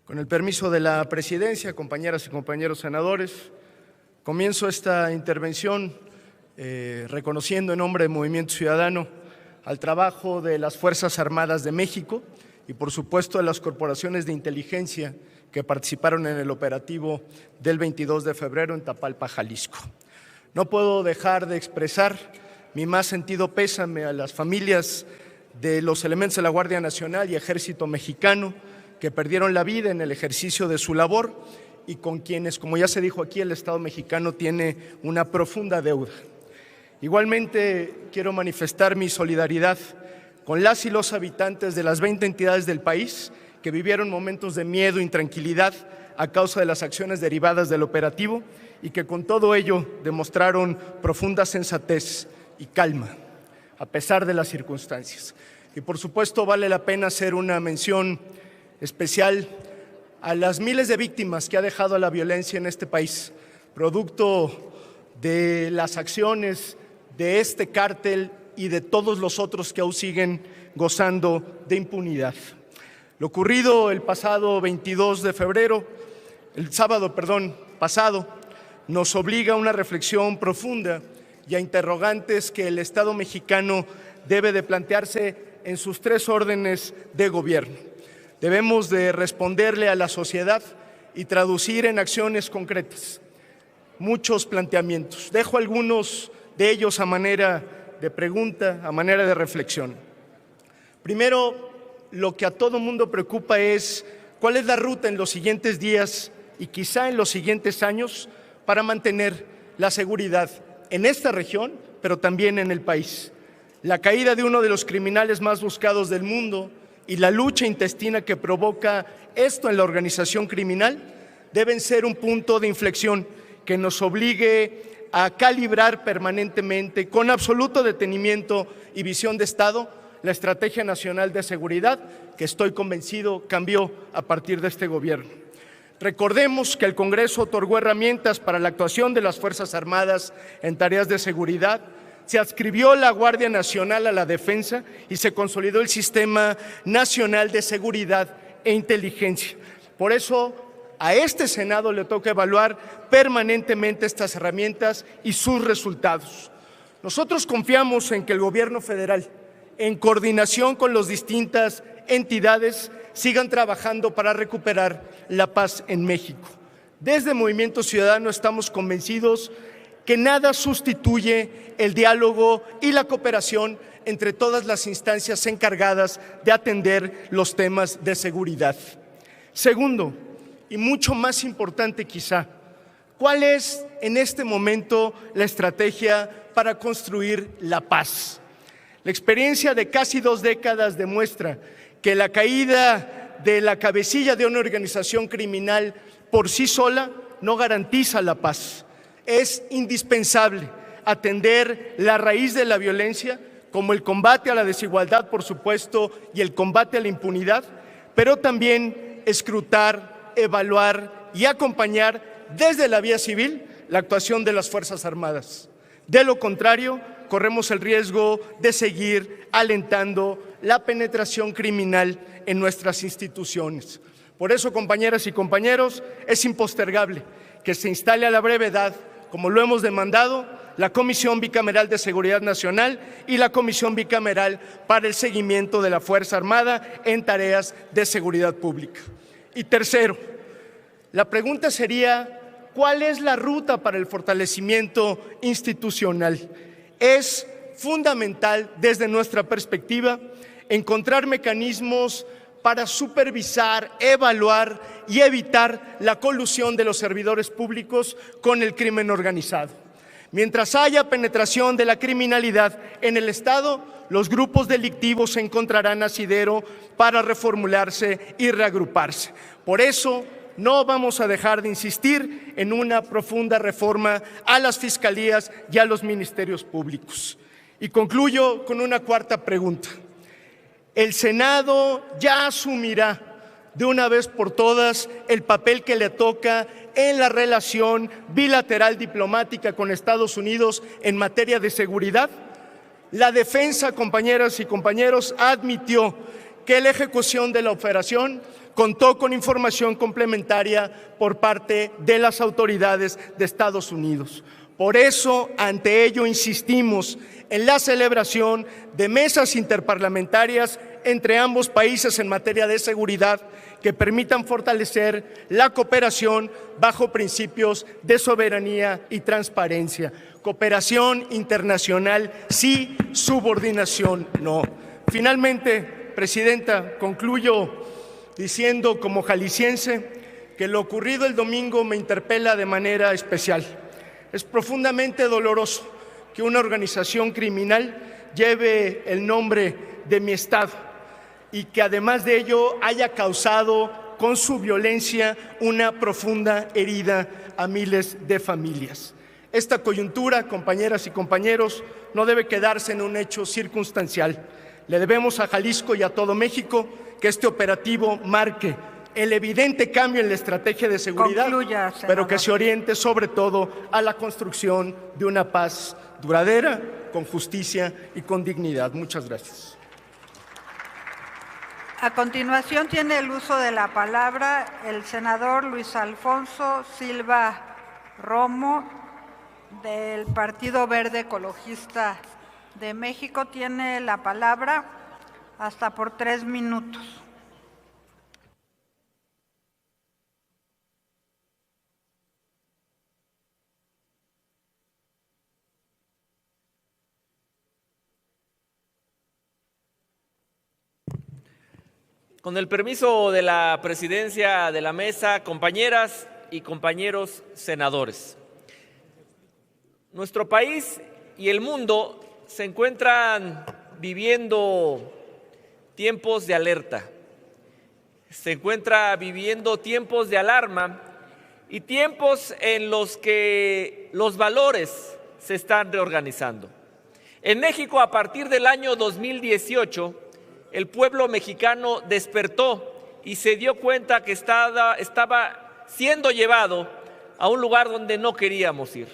Con el permiso de la presidencia, compañeras y compañeros senadores, comienzo esta intervención reconociendo en nombre del Movimiento Ciudadano al trabajo de las Fuerzas Armadas de México y, por supuesto, de las corporaciones de inteligencia que participaron en el operativo del 22 de febrero en Tapalpa, Jalisco. No puedo dejar de expresar mi más sentido pésame a las familias de los elementos de la Guardia Nacional y Ejército Mexicano que perdieron la vida en el ejercicio de su labor y con quienes, como ya se dijo aquí, el Estado mexicano tiene una profunda deuda. Igualmente quiero manifestar mi solidaridad con las y los habitantes de las 20 entidades del país que vivieron momentos de miedo e intranquilidad a causa de las acciones derivadas del operativo y que con todo ello demostraron profunda sensatez y calma, a pesar de las circunstancias. Y por supuesto vale la pena hacer una mención especial a las miles de víctimas que ha dejado la violencia en este país, producto de las acciones de este cártel y de todos los otros que aún siguen gozando de impunidad. Lo ocurrido el pasado 22 de febrero, el sábado pasado, nos obliga a una reflexión profunda y a interrogantes que el Estado mexicano debe de plantearse en sus 3 órdenes de gobierno. Debemos de responderle a la sociedad y traducir en acciones concretas muchos planteamientos. Dejo algunos de ellos a manera de pregunta, a manera de reflexión. Primero, lo que a todo mundo preocupa es cuál es la ruta en los siguientes días y quizá en los siguientes años para mantener la seguridad en esta región, pero también en el país. La caída de uno de los criminales más buscados del mundo y la lucha intestina que provoca esto en la organización criminal deben ser un punto de inflexión que nos obligue a calibrar permanentemente, con absoluto detenimiento y visión de Estado, la Estrategia Nacional de Seguridad, que estoy convencido cambió a partir de este gobierno. Recordemos que el Congreso otorgó herramientas para la actuación de las Fuerzas Armadas en tareas de seguridad. Se adscribió la Guardia Nacional a la defensa y se consolidó el Sistema Nacional de Seguridad e Inteligencia. Por eso, a este Senado le toca evaluar permanentemente estas herramientas y sus resultados. Nosotros confiamos en que el Gobierno federal, en coordinación con las distintas entidades, sigan trabajando para recuperar la paz en México. Desde Movimiento Ciudadano estamos convencidos que nada sustituye el diálogo y la cooperación entre todas las instancias encargadas de atender los temas de seguridad. Segundo, y mucho más importante quizá, ¿cuál es en este momento la estrategia para construir la paz? La experiencia de casi 2 décadas demuestra que la caída de la cabecilla de una organización criminal por sí sola no garantiza la paz. Es indispensable atender la raíz de la violencia, como el combate a la desigualdad, por supuesto, y el combate a la impunidad, pero también escrutar, evaluar y acompañar desde la vía civil la actuación de las Fuerzas Armadas. De lo contrario, corremos el riesgo de seguir alentando la penetración criminal en nuestras instituciones. Por eso, compañeras y compañeros, es impostergable que se instale a la brevedad, como lo hemos demandado, la Comisión Bicameral de Seguridad Nacional y la Comisión Bicameral para el seguimiento de la Fuerza Armada en tareas de seguridad pública. Y tercero, la pregunta sería, ¿cuál es la ruta para el fortalecimiento institucional? Es fundamental, desde nuestra perspectiva, encontrar mecanismos para supervisar, evaluar y evitar la colusión de los servidores públicos con el crimen organizado. Mientras haya penetración de la criminalidad en el Estado, los grupos delictivos encontrarán asidero para reformularse y reagruparse. Por eso, no vamos a dejar de insistir en una profunda reforma a las fiscalías y a los ministerios públicos. Y concluyo con una cuarta pregunta. ¿El Senado ya asumirá de una vez por todas el papel que le toca en la relación bilateral diplomática con Estados Unidos en materia de seguridad? La defensa, compañeras y compañeros, admitió que la ejecución de la operación contó con información complementaria por parte de las autoridades de Estados Unidos. Por eso, ante ello, insistimos en la celebración de mesas interparlamentarias entre ambos países en materia de seguridad que permitan fortalecer la cooperación bajo principios de soberanía y transparencia. Cooperación internacional sí, subordinación no. Finalmente, Presidenta, concluyo diciendo como jalisciense que lo ocurrido el domingo me interpela de manera especial. Es profundamente doloroso que una organización criminal lleve el nombre de mi Estado y que además de ello haya causado con su violencia una profunda herida a miles de familias. Esta coyuntura, compañeras y compañeros, no debe quedarse en un hecho circunstancial. Le debemos a Jalisco y a todo México que este operativo marque el evidente cambio en la estrategia de seguridad, Concluya, pero que se oriente sobre todo a la construcción de una paz duradera, con justicia y con dignidad. Muchas gracias. A continuación tiene el uso de la palabra el senador Luis Alfonso Silva Romo del Partido Verde Ecologista de México. Tiene la palabra hasta por 3 minutos. Con el permiso de la presidencia de la mesa, compañeras y compañeros senadores, nuestro país y el mundo se encuentran viviendo tiempos de alerta, se encuentra viviendo tiempos de alarma y tiempos en los que los valores se están reorganizando. En México, a partir del año 2018, el pueblo mexicano despertó y se dio cuenta que estaba siendo llevado a un lugar donde no queríamos ir,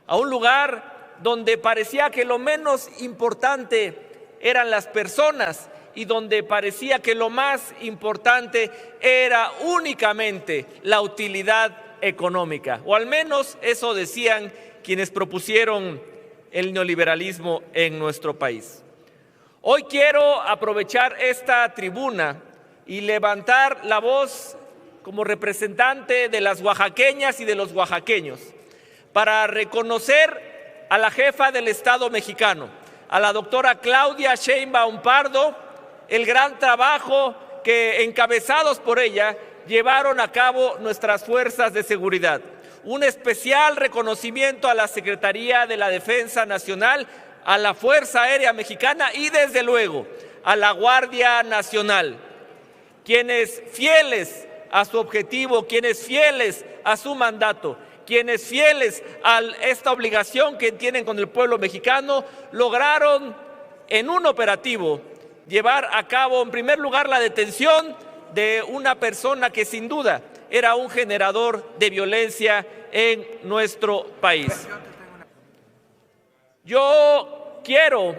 a un lugar donde parecía que lo menos importante eran las personas y donde parecía que lo más importante era únicamente la utilidad económica, o al menos eso decían quienes propusieron el neoliberalismo en nuestro país. Hoy quiero aprovechar esta tribuna y levantar la voz como representante de las oaxaqueñas y de los oaxaqueños para reconocer a la jefa del Estado mexicano, a la doctora Claudia Sheinbaum Pardo, el gran trabajo que, encabezados por ella, llevaron a cabo nuestras fuerzas de seguridad. Un especial reconocimiento a la Secretaría de la Defensa Nacional, a la Fuerza Aérea Mexicana y, desde luego, a la Guardia Nacional, quienes fieles a su objetivo, quienes fieles a su mandato, quienes fieles a esta obligación que tienen con el pueblo mexicano, lograron en un operativo llevar a cabo, en primer lugar, la detención de una persona que sin duda era un generador de violencia en nuestro país. Yo quiero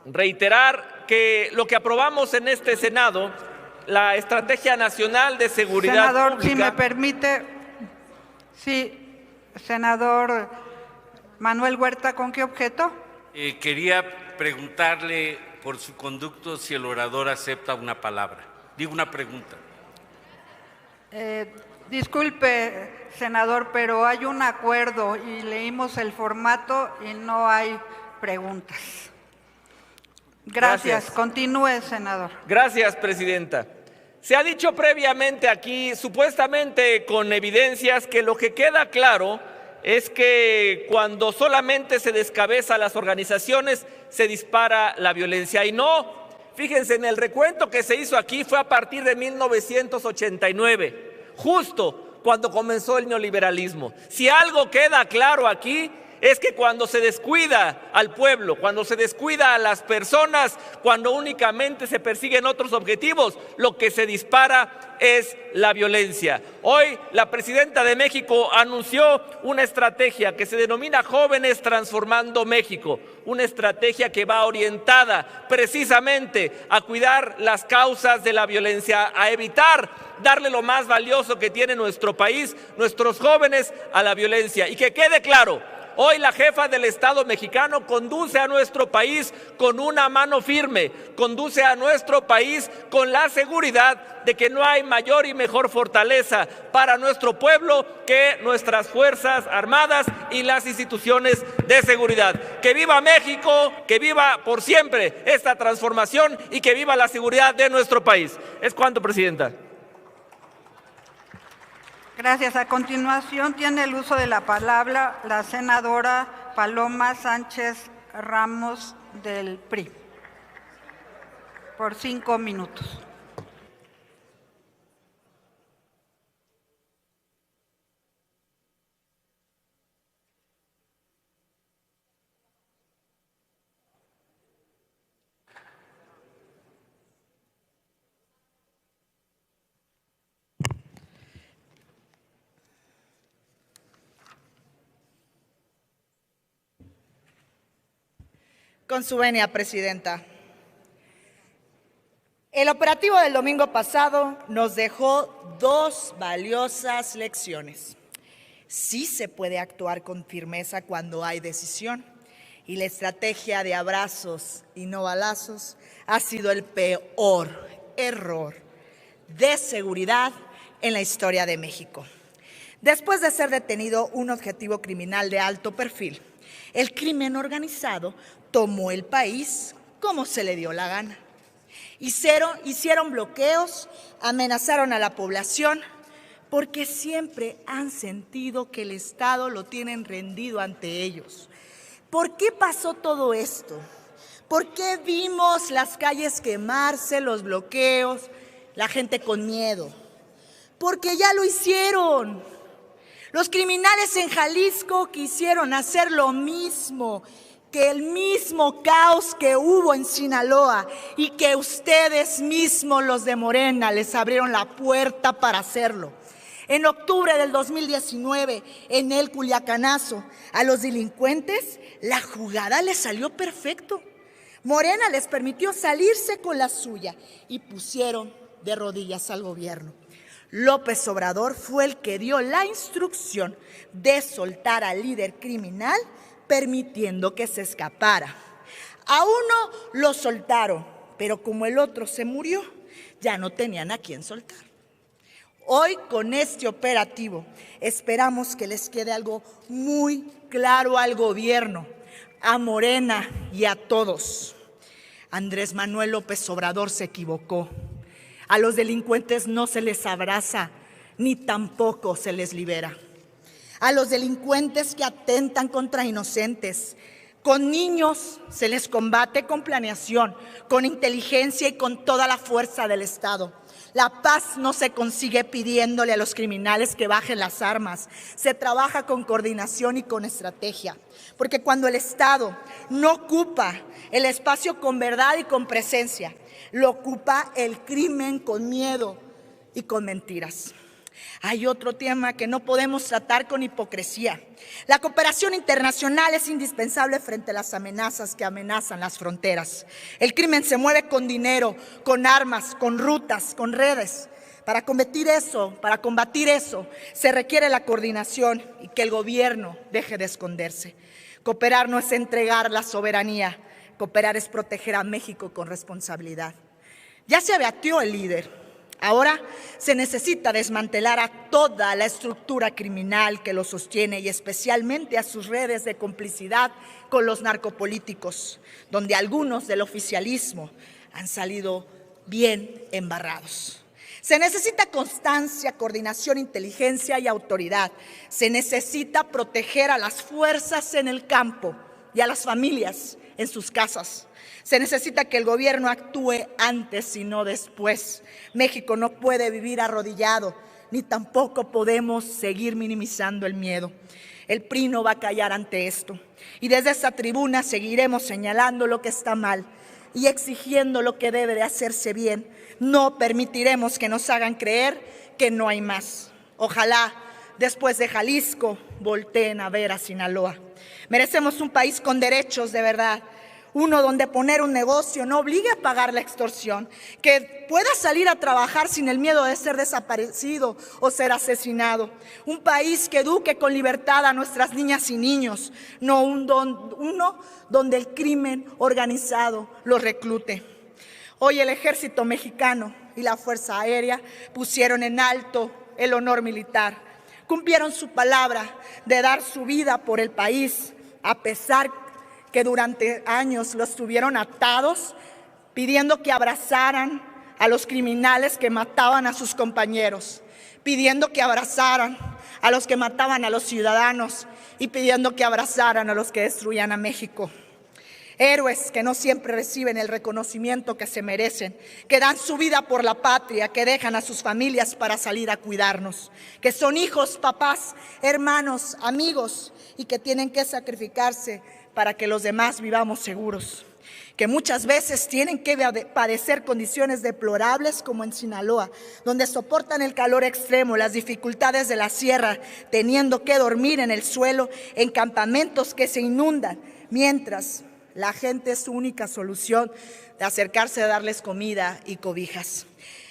reiterar que lo que aprobamos en este Senado, la Estrategia Nacional de Seguridad Senador, Pública. si me permite, sí, senador Manuel Huerta, ¿con qué objeto? Quería preguntarle por su conducto si el orador acepta una palabra. Digo una pregunta. Disculpe, senador, pero hay un acuerdo y leímos el formato y no hay preguntas. Gracias. Continúe, senador. Gracias, presidenta. Se ha dicho previamente aquí, supuestamente con evidencias, que lo que queda claro es que cuando solamente se descabeza las organizaciones, se dispara la violencia. Y no, fíjense, en el recuento que se hizo aquí fue a partir de 1989, justo cuando comenzó el neoliberalismo. Si algo queda claro aquí, es que cuando se descuida al pueblo, cuando se descuida a las personas, cuando únicamente se persiguen otros objetivos, lo que se dispara es la violencia. Hoy la presidenta de México anunció una estrategia que se denomina Jóvenes Transformando México, una estrategia que va orientada precisamente a cuidar las causas de la violencia, a evitar darle lo más valioso que tiene nuestro país, nuestros jóvenes, a la violencia. Y que quede claro, hoy la jefa del Estado mexicano conduce a nuestro país con una mano firme, conduce a nuestro país con la seguridad de que no hay mayor y mejor fortaleza para nuestro pueblo que nuestras Fuerzas Armadas y las instituciones de seguridad. ¡Que viva México! ¡Que viva por siempre esta transformación y que viva la seguridad de nuestro país! Es cuanto, presidenta. Gracias. A continuación tiene el uso de la palabra la senadora Paloma Sánchez Ramos del PRI, por 5 minutos. Con su venia, presidenta. El operativo del domingo pasado nos dejó 2 valiosas lecciones. Sí se puede actuar con firmeza cuando hay decisión, y la estrategia de abrazos y no balazos ha sido el peor error de seguridad en la historia de México. Después de ser detenido un objetivo criminal de alto perfil, el crimen organizado tomó el país como se le dio la gana. Hicieron bloqueos, amenazaron a la población, porque siempre han sentido que el Estado lo tienen rendido ante ellos. ¿Por qué pasó todo esto? ¿Por qué vimos las calles quemarse, los bloqueos, la gente con miedo? Porque ya lo hicieron. Los criminales en Jalisco quisieron hacer lo mismo, que el mismo caos que hubo en Sinaloa, y que ustedes mismos, los de Morena, les abrieron la puerta para hacerlo. En octubre del 2019, en el Culiacanazo, a los delincuentes la jugada les salió perfecto. Morena les permitió salirse con la suya y pusieron de rodillas al gobierno. López Obrador fue el que dio la instrucción de soltar al líder criminal, permitiendo que se escapara. A uno lo soltaron, pero como el otro se murió, ya no tenían a quién soltar. Hoy, con este operativo, esperamos que les quede algo muy claro al gobierno, a Morena y a todos. Andrés Manuel López Obrador se equivocó. A los delincuentes no se les abraza, ni tampoco se les libera. A los delincuentes que atentan contra inocentes, con niños, se les combate con planeación, con inteligencia y con toda la fuerza del Estado. La paz no se consigue pidiéndole a los criminales que bajen las armas. Se trabaja con coordinación y con estrategia. Porque cuando el Estado no ocupa el espacio con verdad y con presencia, lo ocupa el crimen con miedo y con mentiras. Hay otro tema que no podemos tratar con hipocresía. La cooperación internacional es indispensable frente a las amenazas que amenazan las fronteras. El crimen se mueve con dinero, con armas, con rutas, con redes. Para combatir eso, se requiere la coordinación y que el gobierno deje de esconderse. Cooperar no es entregar la soberanía, cooperar es proteger a México con responsabilidad. Ya se abatió el líder. Ahora se necesita desmantelar a toda la estructura criminal que lo sostiene y especialmente a sus redes de complicidad con los narcopolíticos, donde algunos del oficialismo han salido bien embarrados. Se necesita constancia, coordinación, inteligencia y autoridad. Se necesita proteger a las fuerzas en el campo y a las familias en sus casas. Se necesita que el gobierno actúe antes y no después. México no puede vivir arrodillado, ni tampoco podemos seguir minimizando el miedo. El PRI no va a callar ante esto. Y desde esta tribuna seguiremos señalando lo que está mal y exigiendo lo que debe de hacerse bien. No permitiremos que nos hagan creer que no hay más. Ojalá, después de Jalisco, volteen a ver a Sinaloa. Merecemos un país con derechos de verdad. Uno donde poner un negocio no obligue a pagar la extorsión, que pueda salir a trabajar sin el miedo de ser desaparecido o ser asesinado. Un país que eduque con libertad a nuestras niñas y niños, no uno donde el crimen organizado los reclute. Hoy el Ejército Mexicano y la Fuerza Aérea pusieron en alto el honor militar. Cumplieron su palabra de dar su vida por el país, a pesar que durante años los tuvieron atados, pidiendo que abrazaran a los criminales que mataban a sus compañeros, pidiendo que abrazaran a los que mataban a los ciudadanos y pidiendo que abrazaran a los que destruían a México. Héroes que no siempre reciben el reconocimiento que se merecen, que dan su vida por la patria, que dejan a sus familias para salir a cuidarnos, que son hijos, papás, hermanos, amigos y que tienen que sacrificarse para que los demás vivamos seguros, que muchas veces tienen que padecer condiciones deplorables como en Sinaloa, donde soportan el calor extremo, las dificultades de la sierra, teniendo que dormir en el suelo en campamentos que se inundan, mientras la gente es su única solución de acercarse a darles comida y cobijas.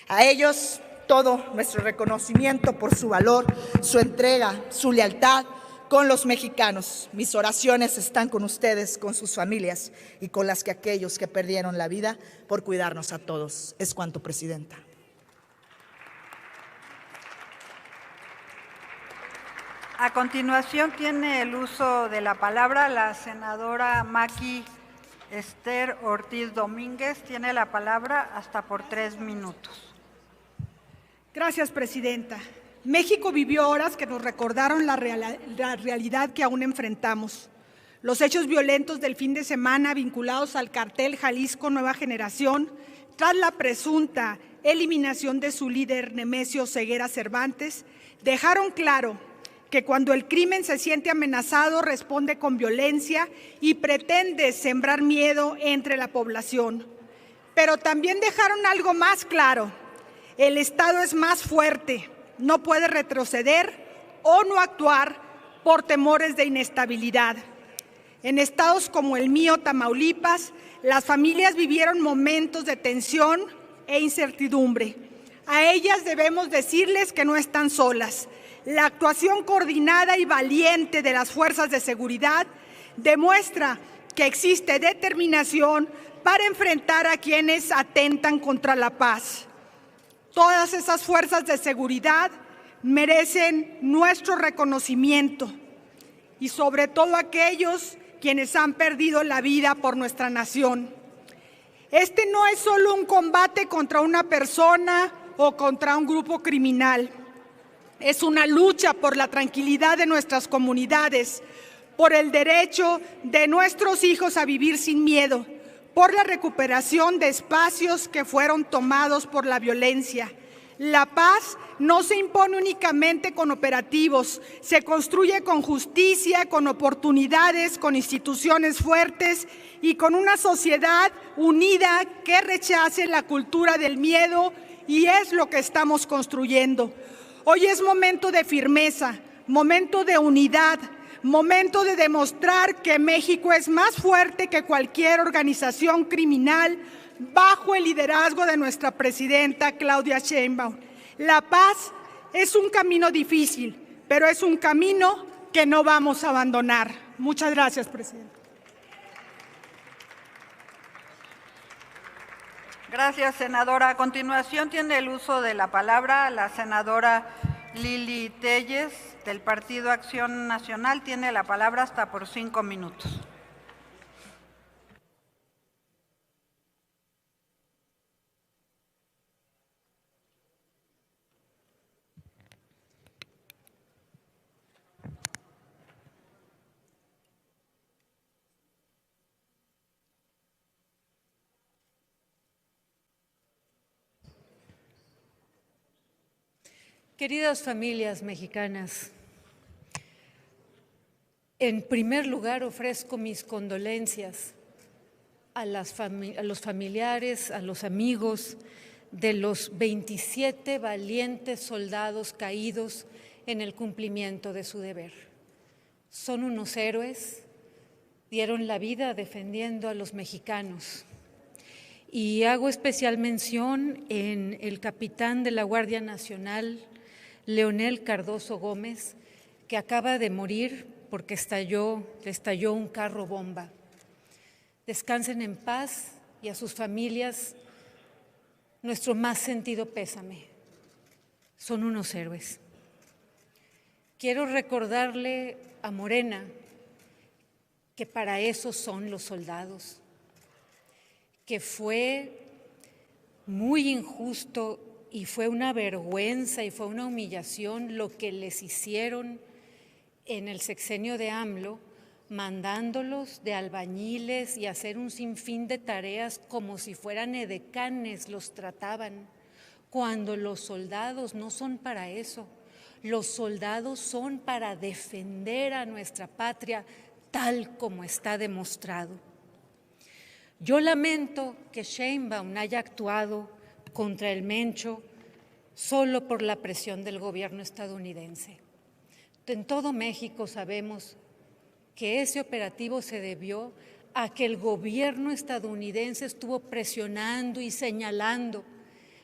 A ellos todo nuestro reconocimiento por su valor, su entrega, su lealtad con los mexicanos. Mis oraciones están con ustedes, con sus familias y con las que aquellos que perdieron la vida por cuidarnos a todos. Es cuanto, Presidenta. A continuación tiene el uso de la palabra la senadora Maqui Esther Ortiz Domínguez. Tiene la palabra hasta por 3 minutos. Gracias, Presidenta. México vivió horas que nos recordaron la realidad que aún enfrentamos. Los hechos violentos del fin de semana vinculados al cartel Jalisco Nueva Generación, tras la presunta eliminación de su líder Nemesio Ceguera Cervantes, dejaron claro que cuando el crimen se siente amenazado responde con violencia y pretende sembrar miedo entre la población. Pero también dejaron algo más claro: el Estado es más fuerte, no puede retroceder o no actuar por temores de inestabilidad. En estados como el mío, Tamaulipas, las familias vivieron momentos de tensión e incertidumbre. A ellas debemos decirles que no están solas. La actuación coordinada y valiente de las fuerzas de seguridad demuestra que existe determinación para enfrentar a quienes atentan contra la paz. Todas esas fuerzas de seguridad merecen nuestro reconocimiento y sobre todo aquellos quienes han perdido la vida por nuestra nación. Este no es solo un combate contra una persona o contra un grupo criminal. Es una lucha por la tranquilidad de nuestras comunidades, por el derecho de nuestros hijos a vivir sin miedo, por la recuperación de espacios que fueron tomados por la violencia. La paz no se impone únicamente con operativos, se construye con justicia, con oportunidades, con instituciones fuertes y con una sociedad unida que rechace la cultura del miedo, y es lo que estamos construyendo. Hoy es momento de firmeza, momento de unidad, momento de demostrar que México es más fuerte que cualquier organización criminal bajo el liderazgo de nuestra presidenta Claudia Sheinbaum. La paz es un camino difícil, pero es un camino que no vamos a abandonar. Muchas gracias, Presidenta. Gracias, senadora. A continuación tiene el uso de la palabra la senadora Lili Telles, del Partido Acción Nacional. Tiene la palabra hasta por 5 minutos. Queridas familias mexicanas, en primer lugar ofrezco mis condolencias a los familiares, a los amigos de los 27 valientes soldados caídos en el cumplimiento de su deber. Son unos héroes, dieron la vida defendiendo a los mexicanos. Y hago especial mención en el capitán de la Guardia Nacional, Leonel Cardoso Gómez, que acaba de morir porque le estalló un carro bomba. Descansen en paz y a sus familias nuestro más sentido pésame. Son unos héroes. Quiero recordarle a Morena que para eso son los soldados, que fue muy injusto y fue una vergüenza y fue una humillación lo que les hicieron en el sexenio de AMLO, mandándolos de albañiles y hacer un sinfín de tareas como si fueran edecanes, los trataban, cuando los soldados no son para eso. Los soldados son para defender a nuestra patria tal como está demostrado. Yo lamento que Sheinbaum haya actuado contra el Mencho solo por la presión del gobierno estadounidense. En todo México sabemos que ese operativo se debió a que el gobierno estadounidense estuvo presionando y señalando.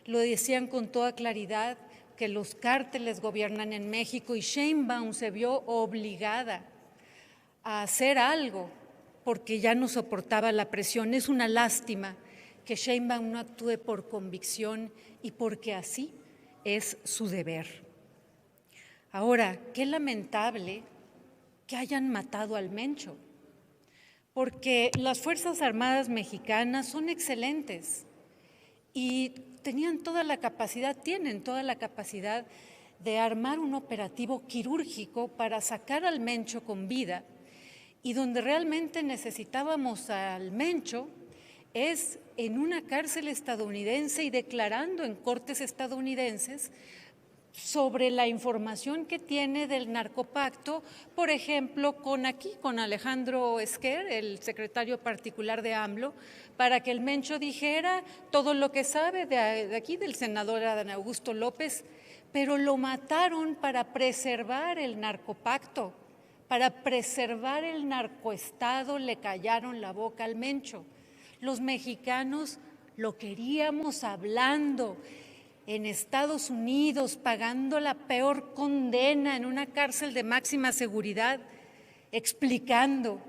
Lo decían con toda claridad que los cárteles gobiernan en México y Sheinbaum se vio obligada a hacer algo porque ya no soportaba la presión. Es una lástima que Sheinbaum no actúe por convicción y porque así es su deber. Ahora, qué lamentable que hayan matado al Mencho, porque las Fuerzas Armadas mexicanas son excelentes y tienen toda la capacidad de armar un operativo quirúrgico para sacar al Mencho con vida, y donde realmente necesitábamos al Mencho es en una cárcel estadounidense y declarando en cortes estadounidenses sobre la información que tiene del narcopacto, por ejemplo, con Alejandro Esquer, el secretario particular de AMLO, para que el Mencho dijera todo lo que sabe de aquí del senador Adán Augusto López, pero lo mataron para preservar el narcopacto, para preservar el narcoestado, le callaron la boca al Mencho. Los mexicanos lo queríamos hablando en Estados Unidos, pagando la peor condena en una cárcel de máxima seguridad, explicando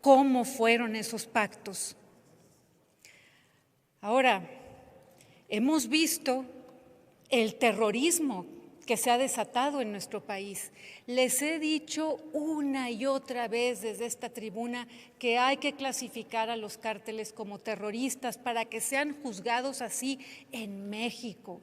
cómo fueron esos pactos. Ahora, hemos visto el terrorismo que se ha desatado en nuestro país. Les he dicho una y otra vez desde esta tribuna que hay que clasificar a los cárteles como terroristas para que sean juzgados así en México.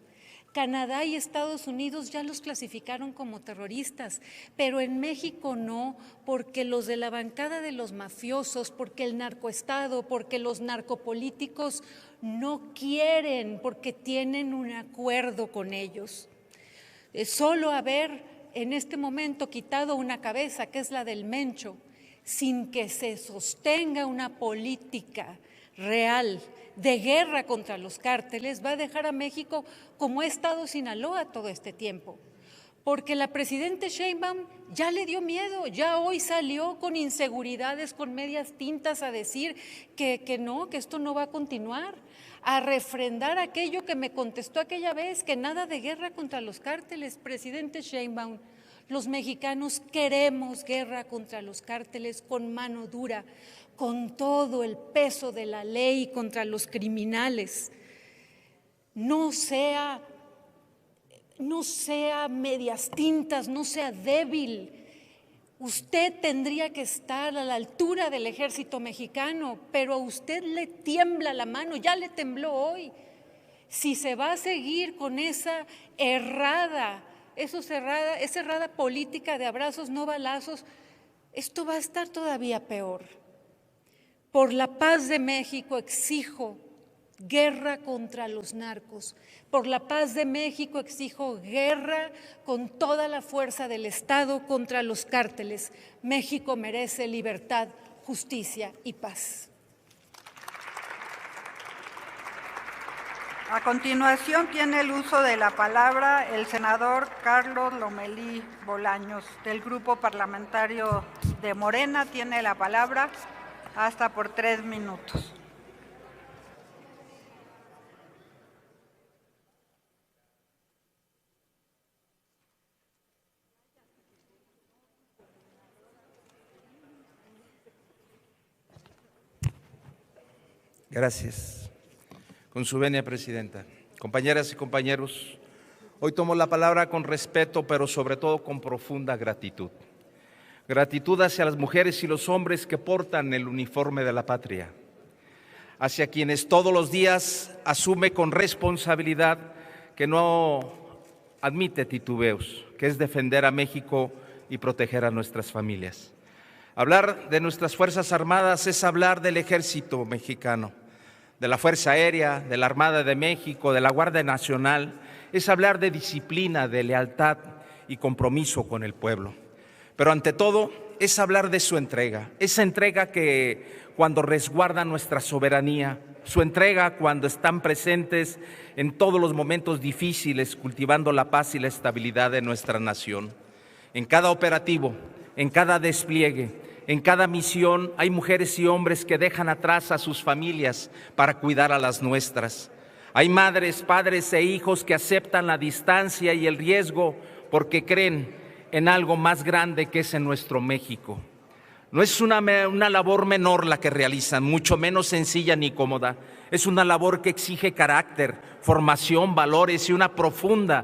Canadá y Estados Unidos ya los clasificaron como terroristas, pero en México no, porque los de la bancada de los mafiosos, porque el narcoestado, porque los narcopolíticos no quieren, porque tienen un acuerdo con ellos. Solo haber en este momento quitado una cabeza, que es la del Mencho, sin que se sostenga una política real de guerra contra los cárteles, va a dejar a México como ha estado Sinaloa todo este tiempo. Porque la presidenta Sheinbaum ya le dio miedo, ya hoy salió con inseguridades, con medias tintas a decir que no, que esto no va a continuar, a refrendar aquello que me contestó aquella vez, que nada de guerra contra los cárteles. Presidente Sheinbaum, los mexicanos queremos guerra contra los cárteles con mano dura, con todo el peso de la ley contra los criminales. no sea medias tintas, no sea débil. Usted tendría que estar a la altura del ejército mexicano, pero a usted le tiembla la mano, ya le tembló hoy. Si se va a seguir con esa errada política de abrazos, no balazos, esto va a estar todavía peor. Por la paz de México exijo guerra contra los narcos. Por la paz de México exijo guerra con toda la fuerza del Estado contra los cárteles. México merece libertad, justicia y paz. A continuación tiene el uso de la palabra el senador Carlos Lomelí Bolaños, del Grupo Parlamentario de Morena. Tiene la palabra hasta por 3 minutos. Gracias. Con su venia, Presidenta. Compañeras y compañeros, hoy tomo la palabra con respeto, pero sobre todo con profunda gratitud. Gratitud hacia las mujeres y los hombres que portan el uniforme de la patria, hacia quienes todos los días asume con responsabilidad que no admite titubeos, que es defender a México y proteger a nuestras familias. Hablar de nuestras Fuerzas Armadas es hablar del Ejército mexicano, de la Fuerza Aérea, de la Armada de México, de la Guardia Nacional, es hablar de disciplina, de lealtad y compromiso con el pueblo. Pero ante todo es hablar de su entrega, esa entrega que cuando resguarda nuestra soberanía, su entrega cuando están presentes en todos los momentos difíciles, cultivando la paz y la estabilidad de nuestra nación. En cada operativo, en cada despliegue, en cada misión hay mujeres y hombres que dejan atrás a sus familias para cuidar a las nuestras. Hay madres, padres e hijos que aceptan la distancia y el riesgo porque creen en algo más grande que es en nuestro México. No es una labor menor la que realizan, mucho menos sencilla ni cómoda. Es una labor que exige carácter, formación, valores y una profunda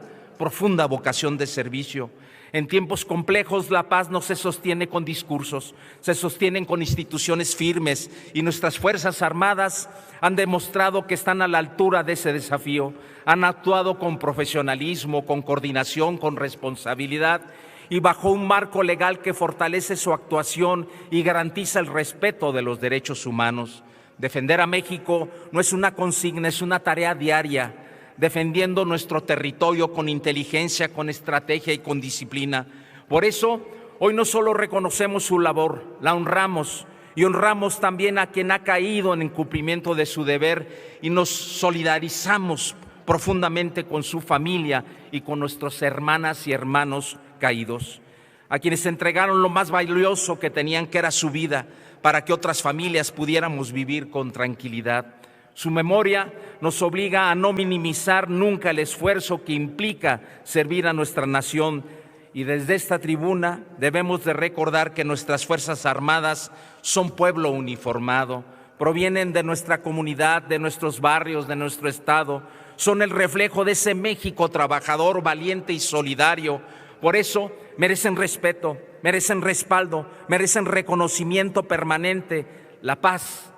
vocación de servicio. En tiempos complejos la paz no se sostiene con discursos, se sostienen con instituciones firmes y nuestras Fuerzas Armadas han demostrado que están a la altura de ese desafío. Han actuado con profesionalismo, con coordinación, con responsabilidad y bajo un marco legal que fortalece su actuación y garantiza el respeto de los derechos humanos. Defender a México no es una consigna, es una tarea diaria, defendiendo nuestro territorio con inteligencia, con estrategia y con disciplina. Por eso, hoy no solo reconocemos su labor, la honramos y honramos también a quien ha caído en incumplimiento de su deber y nos solidarizamos profundamente con su familia y con nuestras hermanas y hermanos caídos, a quienes entregaron lo más valioso que tenían, que era su vida, para que otras familias pudiéramos vivir con tranquilidad. Su memoria nos obliga a no minimizar nunca el esfuerzo que implica servir a nuestra nación y desde esta tribuna debemos de recordar que nuestras Fuerzas Armadas son pueblo uniformado, provienen de nuestra comunidad, de nuestros barrios, de nuestro estado, son el reflejo de ese México trabajador, valiente y solidario. Por eso merecen respeto, merecen respaldo, merecen reconocimiento permanente. La paz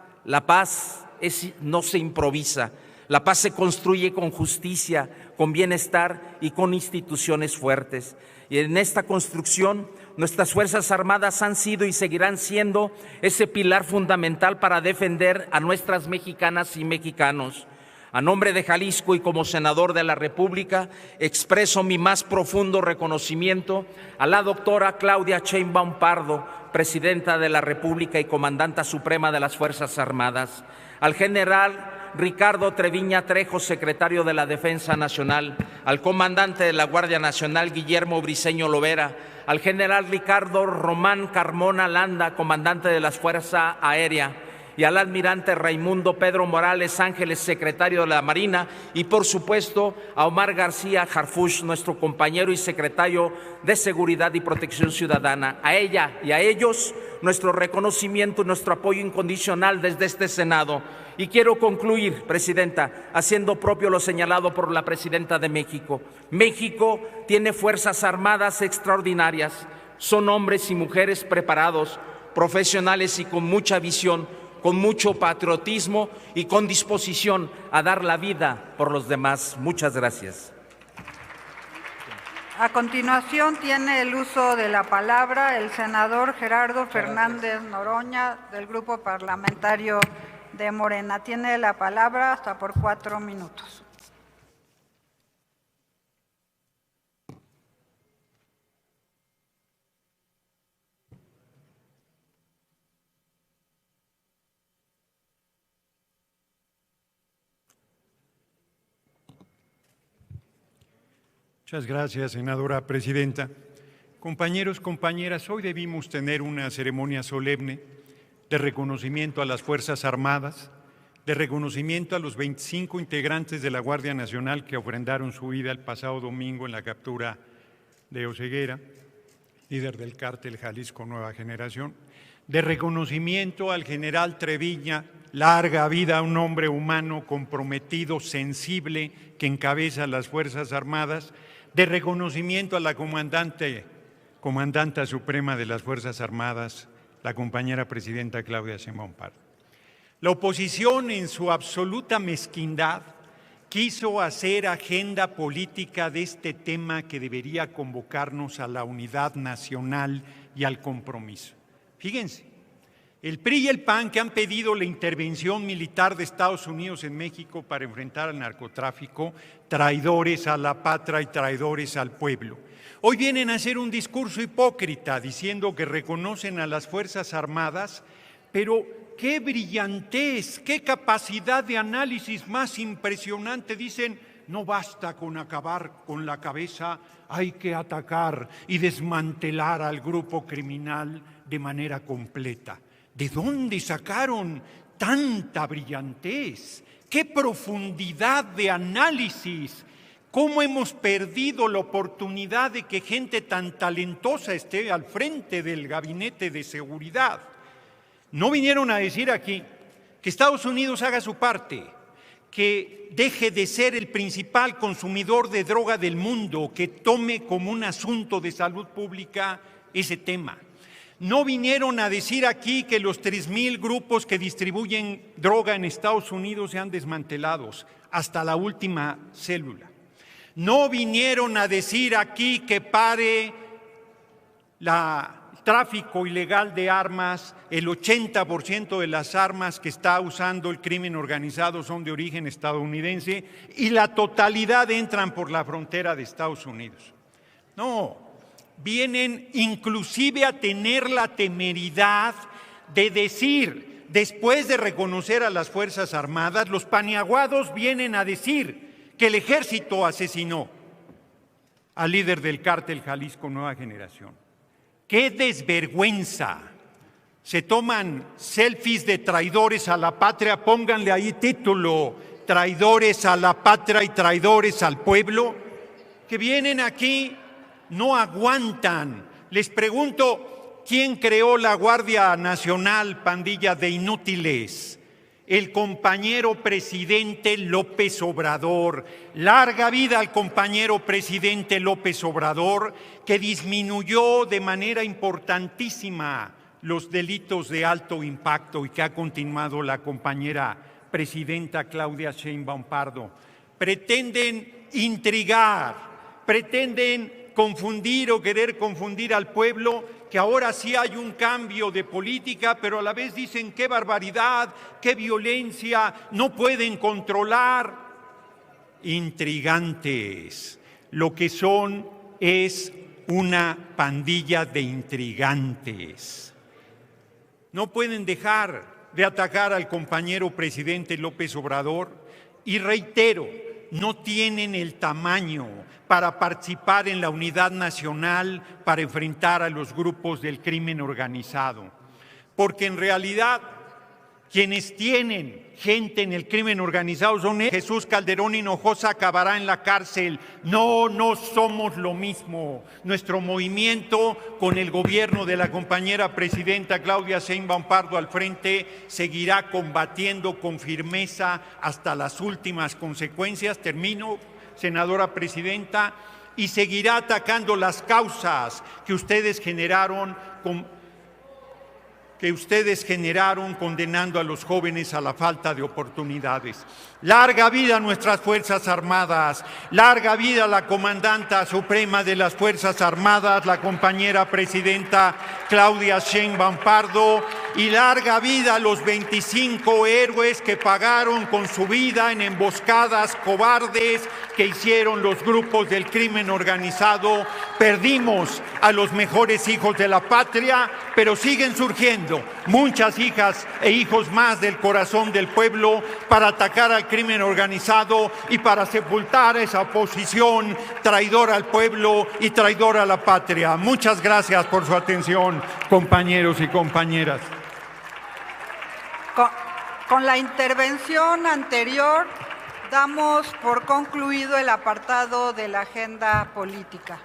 no se improvisa. La paz se construye con justicia, con bienestar y con instituciones fuertes. Y en esta construcción, nuestras Fuerzas Armadas han sido y seguirán siendo ese pilar fundamental para defender a nuestras mexicanas y mexicanos. A nombre de Jalisco y como senador de la República, expreso mi más profundo reconocimiento a la doctora Claudia Sheinbaum Pardo, presidenta de la República y comandanta suprema de las Fuerzas Armadas, al general Ricardo Treviña Trejo, secretario de la Defensa Nacional, al comandante de la Guardia Nacional, Guillermo Briceño Lovera, al general Ricardo Román Carmona Landa, comandante de la Fuerza Aérea, y al almirante Raimundo Pedro Morales Ángeles, secretario de la Marina, y por supuesto a Omar García Harfuch, nuestro compañero y secretario de Seguridad y Protección Ciudadana. A ella y a ellos nuestro reconocimiento y nuestro apoyo incondicional desde este Senado. Y quiero concluir, Presidenta, haciendo propio lo señalado por la Presidenta de México. México tiene fuerzas armadas extraordinarias. Son hombres y mujeres preparados, profesionales y con mucha visión, con mucho patriotismo y con disposición a dar la vida por los demás. Muchas gracias. A continuación tiene el uso de la palabra el senador Gerardo Fernández Noroña del Grupo Parlamentario de Morena. Tiene la palabra hasta por 4 minutos. Muchas gracias, senadora presidenta. Compañeros, compañeras, hoy debimos tener una ceremonia solemne de reconocimiento a las Fuerzas Armadas, de reconocimiento a los 25 integrantes de la Guardia Nacional que ofrendaron su vida el pasado domingo en la captura de Oseguera, líder del cártel Jalisco Nueva Generación, de reconocimiento al general Treviña, larga vida a un hombre humano comprometido, sensible, que encabeza las Fuerzas Armadas, de reconocimiento a la comandanta suprema de las Fuerzas Armadas, la compañera presidenta Claudia Sheinbaum Pardo. La oposición, en su absoluta mezquindad, quiso hacer agenda política de este tema que debería convocarnos a la unidad nacional y al compromiso. Fíjense, el PRI y el PAN, que han pedido la intervención militar de Estados Unidos en México para enfrentar al narcotráfico, traidores a la patria y traidores al pueblo. Hoy vienen a hacer un discurso hipócrita diciendo que reconocen a las Fuerzas Armadas, pero qué brillantez, qué capacidad de análisis más impresionante. Dicen, no basta con acabar con la cabeza, hay que atacar y desmantelar al grupo criminal de manera completa. ¿De dónde sacaron tanta brillantez? ¡Qué profundidad de análisis! ¿Cómo hemos perdido la oportunidad de que gente tan talentosa esté al frente del gabinete de seguridad? No vinieron a decir aquí que Estados Unidos haga su parte, que deje de ser el principal consumidor de droga del mundo, que tome como un asunto de salud pública ese tema. No vinieron a decir aquí que los 3,000 grupos que distribuyen droga en Estados Unidos sean desmantelados, hasta la última célula. No vinieron a decir aquí que pare el tráfico ilegal de armas. El 80% de las armas que está usando el crimen organizado son de origen estadounidense y la totalidad entran por la frontera de Estados Unidos. No. Vienen inclusive a tener la temeridad de decir, después de reconocer a las Fuerzas Armadas, los paniaguados vienen a decir que el ejército asesinó al líder del cártel Jalisco Nueva Generación. ¡Qué desvergüenza! Se toman selfies de traidores a la patria, pónganle ahí título, traidores a la patria y traidores al pueblo, que vienen aquí. No aguantan. Les pregunto, ¿quién creó la Guardia Nacional, pandilla de inútiles? El compañero presidente López Obrador. Larga vida al compañero presidente López Obrador, que disminuyó de manera importantísima los delitos de alto impacto y que ha continuado la compañera presidenta Claudia Sheinbaum Pardo. Pretenden intrigar, pretenden confundir o querer confundir al pueblo, que ahora sí hay un cambio de política, pero a la vez dicen qué barbaridad, qué violencia, no pueden controlar. Intrigantes. Lo que son es una pandilla de intrigantes. No pueden dejar de atacar al compañero presidente López Obrador y reitero, no tienen el tamaño para participar en la unidad nacional para enfrentar a los grupos del crimen organizado. Porque en realidad Quienes tienen gente en el crimen organizado son Jesús Calderón Hinojosa, acabará en la cárcel. No, no somos lo mismo. Nuestro movimiento, con el gobierno de la compañera presidenta Claudia Sheinbaum Pardo al frente, seguirá combatiendo con firmeza hasta las últimas consecuencias. Termino, senadora presidenta, y seguirá atacando las causas que ustedes generaron condenando a los jóvenes a la falta de oportunidades. Larga vida a nuestras Fuerzas Armadas, larga vida a la comandanta suprema de las Fuerzas Armadas, la compañera presidenta Claudia Sheinbaum Pardo, y larga vida a los 25 héroes que pagaron con su vida en emboscadas cobardes que hicieron los grupos del crimen organizado. Perdimos a los mejores hijos de la patria, pero siguen surgiendo muchas hijas e hijos más del corazón del pueblo para atacar al crimen organizado y para sepultar esa oposición traidora al pueblo y traidora a la patria. Muchas gracias por su atención, compañeros y compañeras. Con la intervención anterior, damos por concluido el apartado de la agenda política.